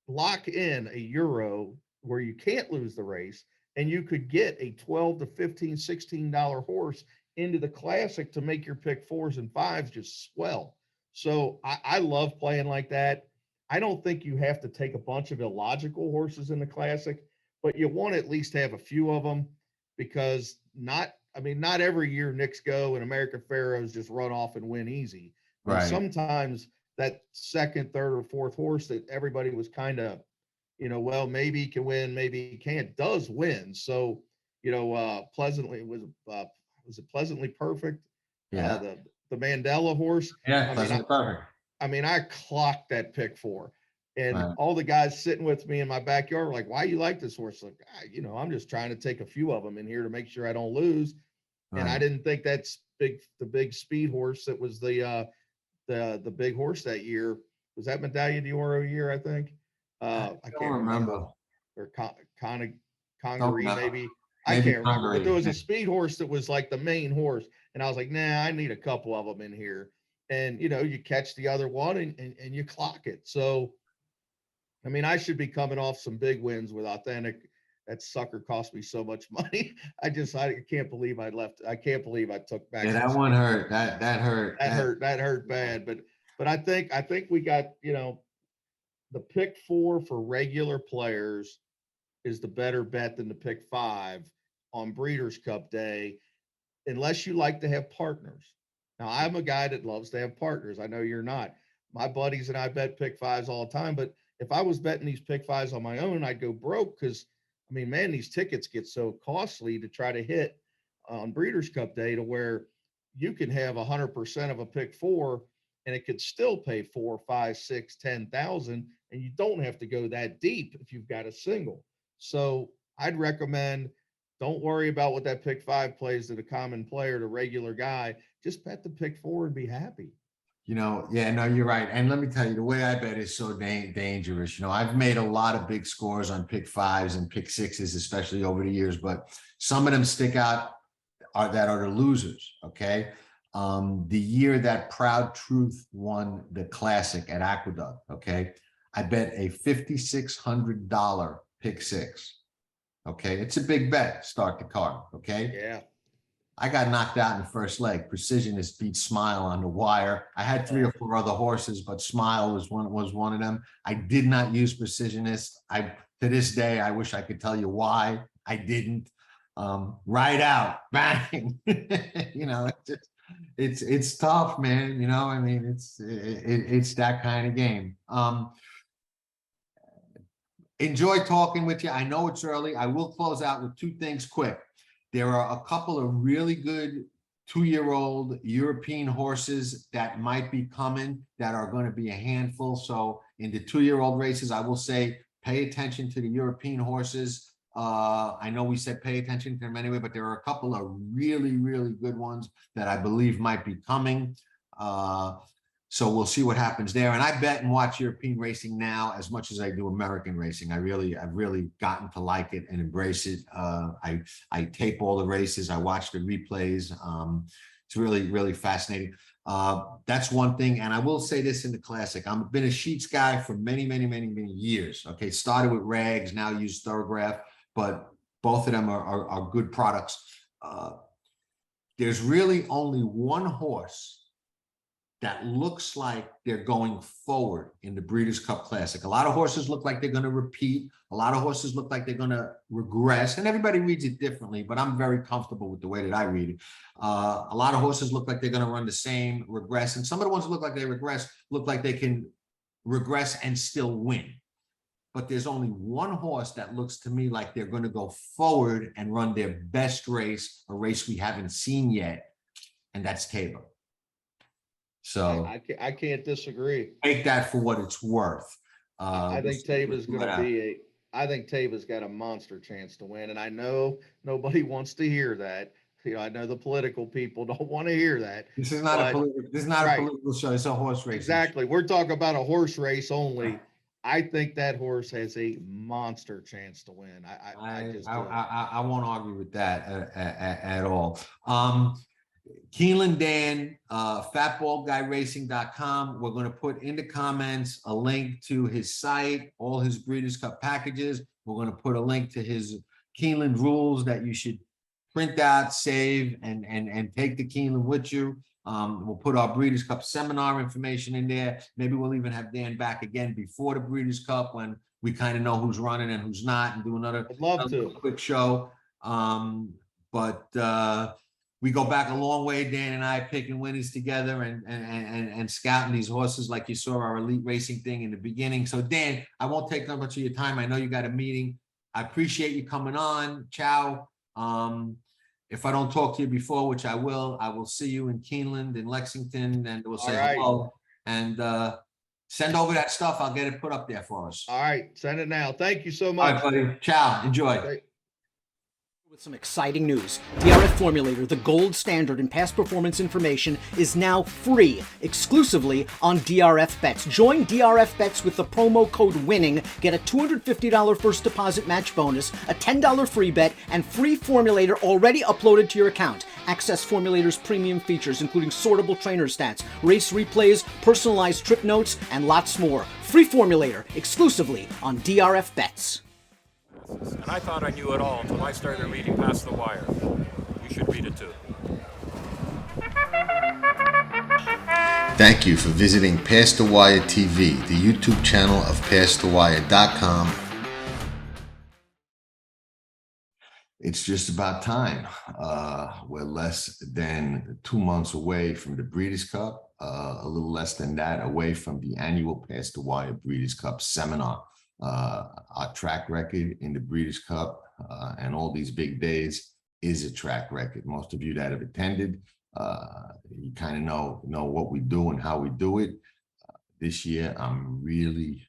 lock in a Euro where you can't lose the race, and you could get a $12 to $15, $16 horse into the classic to make your pick 4s and 5s just swell. So I love playing like that. I don't think you have to take a bunch of illogical horses in the classic, but you want to at least have a few of them because not every year Knicks Go and American Pharaohs just run off and win easy. And Right. sometimes that second, third, or fourth horse that everybody was kind of, you know, well, maybe he can win, maybe he can't, does win. So, you know, Pleasantly was it Pleasantly Perfect? Yeah. The Mandela horse. Yeah. Pleasantly perfect. I mean, I clocked that pick 4. And Right. all the guys sitting with me in my backyard were like, why you like this horse? Like, you know, I'm just trying to take a few of them in here to make sure I don't lose. And I Right. didn't think that's the big speed horse that was the big horse that year. Was that Medaglia d'Oro year, I think? I can't remember. Or Congaree, maybe. I can't remember. But there was a speed horse that was like the main horse. And I was like, nah, I need a couple of them in here. And, you know, you catch the other one and you clock it. So, I mean, I should be coming off some big wins with Authentic. That sucker cost me so much money. I can't believe I left. I can't believe I took back. Yeah, that one hurt. That hurt. That hurt bad. But I think we got, you know, the pick 4 for regular players is the better bet than the pick 5 on Breeders' Cup Day, unless you like to have partners. Now, I'm a guy that loves to have partners. I know you're not. My buddies and I bet pick 5s all the time, but if I was betting these pick 5s on my own, I'd go broke because, I mean, man, these tickets get so costly to try to hit on Breeders' Cup Day to where you can have 100% of a pick 4 and it could still pay 4, 5, 6, 10,000, and you don't have to go that deep if you've got a single. So I'd recommend, don't worry about what that pick 5 plays to the common player, the regular guy. Just bet the pick 4 and be happy. Yeah, no, you're right. And let me tell you, the way I bet is so dangerous. I've made a lot of big scores on pick 5s and pick 6s, especially over the years, but some of them stick out that are the losers. Okay. The year that Proud Truth won the Classic at Aqueduct, okay, I bet a $5,600 pick 6. Okay, it's a big bet. Start the card. Okay. Yeah. I got knocked out in the first leg. Precisionist beat Smile on the wire. I had 3 or 4 other horses, but Smile was one of them. I did not use Precisionist. To this day, I wish I could tell you why I didn't. Right out, bang. It's tough, man. I mean, it's that kind of game. Enjoy talking with you. I know it's early. I will close out with 2 things quick. There are a couple of really good 2-year-old European horses that might be coming that are going to be a handful. So in the 2-year-old races, I will say, pay attention to the European horses. I know we said pay attention to them anyway, but there are a couple of really, really good ones that I believe might be coming. So we'll see what happens there. And I bet and watch European racing now as much as I do American racing. I've really gotten to like it and embrace it. I tape all the races. I watch the replays. It's really, really fascinating. That's one thing. And I will say this in the Classic. I've been a sheets guy for many, many, many, many years. Okay. Started with Rags, now use Thoroughgraph, but both of them are good products. There's really only one horse that looks like they're going forward in the Breeders' Cup Classic. A lot of horses look like they're going to repeat. A lot of horses look like they're going to regress, and everybody reads it differently, but I'm very comfortable with the way that I read it. A lot of horses look like they're going to run the same, regress, and some of the ones that look like they regress look like they can regress and still win. But there's only one horse that looks to me like they're going to go forward and run their best race, a race we haven't seen yet, and that's Tabor. So I can't disagree. Take that for what it's worth. I think Tabor's going to be I think Tabor's got a monster chance to win, and I know nobody wants to hear that. I know the political people don't want to hear that. This is not a political show. It's a horse race. Exactly. We're talking about a horse race only. I think that horse has a monster chance to win. I won't argue with that at all. Keeneland Dan, fatbaldguyracing.com. We're going to put in the comments a link to his site, all his Breeders' Cup packages. We're going to put a link to his Keeneland rules that you should print out, save, and take the Keeneland with you. We'll put our Breeders' Cup seminar information in there. Maybe we'll even have Dan back again before the Breeders' Cup when we kind of know who's running and who's not, and do another quick show. We go back a long way, Dan and I, picking winners together and scouting these horses like you saw our elite racing thing in the beginning. So, Dan, I won't take up much of your time. I know you got a meeting. I appreciate you coming on. Ciao. If I don't talk to you before, which I will see you in Keeneland, in Lexington, and we'll say hello. And send over that stuff. I'll get it put up there for us. All right. Send it now. Thank you so much. All right, buddy. Ciao. Enjoy. Great. With some exciting news. DRF Formulator, the gold standard in past performance information, is now free exclusively on DRF Bets. Join DRF Bets with the promo code WINNING. Get a $250 first deposit match bonus, a $10 free bet, and free Formulator already uploaded to your account. Access Formulator's premium features, including sortable trainer stats, race replays, personalized trip notes, and lots more. Free Formulator exclusively on DRF Bets. And I thought I knew it all until I started reading Past the Wire. You should read it too. Thank you for visiting Past the Wire TV, the YouTube channel of PastTheWire.com. It's just about time. We're less than 2 months away from the Breeders' Cup, a little less than that away from the annual Past the Wire Breeders' Cup seminar. Our track record in the Breeders' Cup and all these big days is a track record. Most of you that have attended, you kind of know what we do and how we do it. This year, I'm really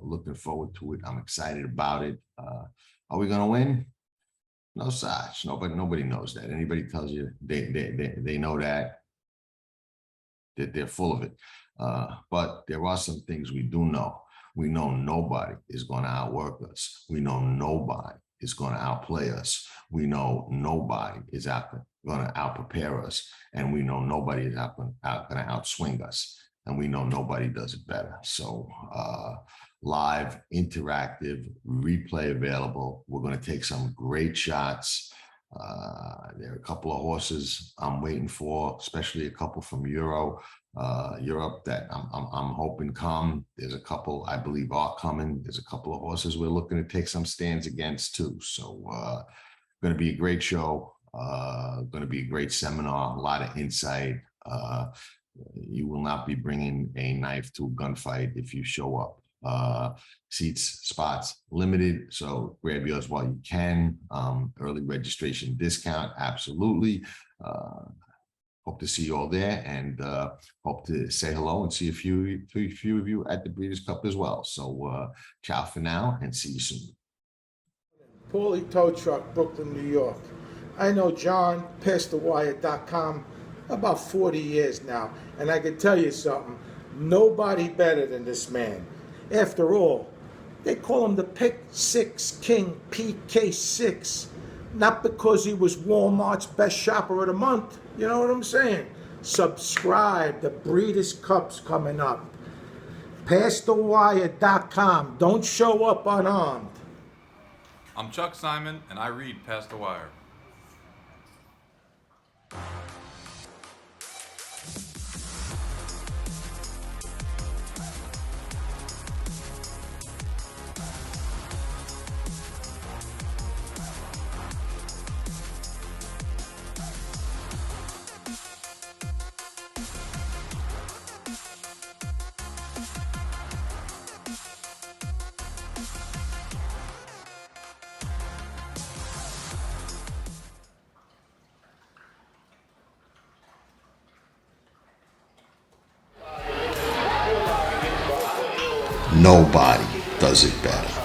looking forward to it. I'm excited about it. Are we going to win? No such. Nobody knows that. Anybody tells you they know that they're full of it. But there are some things we do know. We know nobody is going to outwork us. We know nobody is going to outplay us. We know nobody is going to outprepare us. And we know nobody is going to outswing us. And we know nobody does it better. So live, interactive, replay available. We're going to take some great shots. There are a couple of horses I'm waiting for, especially a couple from Europe that I'm hoping come. There's a couple I believe are coming. There's a couple of horses we're looking to take some stands against too. So going to be a great show. Going to be a great seminar. A lot of insight. You will not be bringing a knife to a gunfight if you show up. Spots limited, so grab yours while you can. Early registration discount, absolutely. Hope to see you all there, and hope to say hello and see a few of you at the Breeders' Cup as well. So ciao for now, and see you soon. Paulie Tow Truck, Brooklyn, New York. I know John, PastTheWire.com, about 40 years now, and I can tell you something, nobody better than this man. After all, they call him the Pick 6 King, PK6, not because he was Walmart's best shopper of the month. You know what I'm saying? Subscribe. The Breeders' Cup's coming up. PastTheWire.com. Don't show up unarmed. I'm Chuck Simon, and I read Past the Wire. Nobody does it better.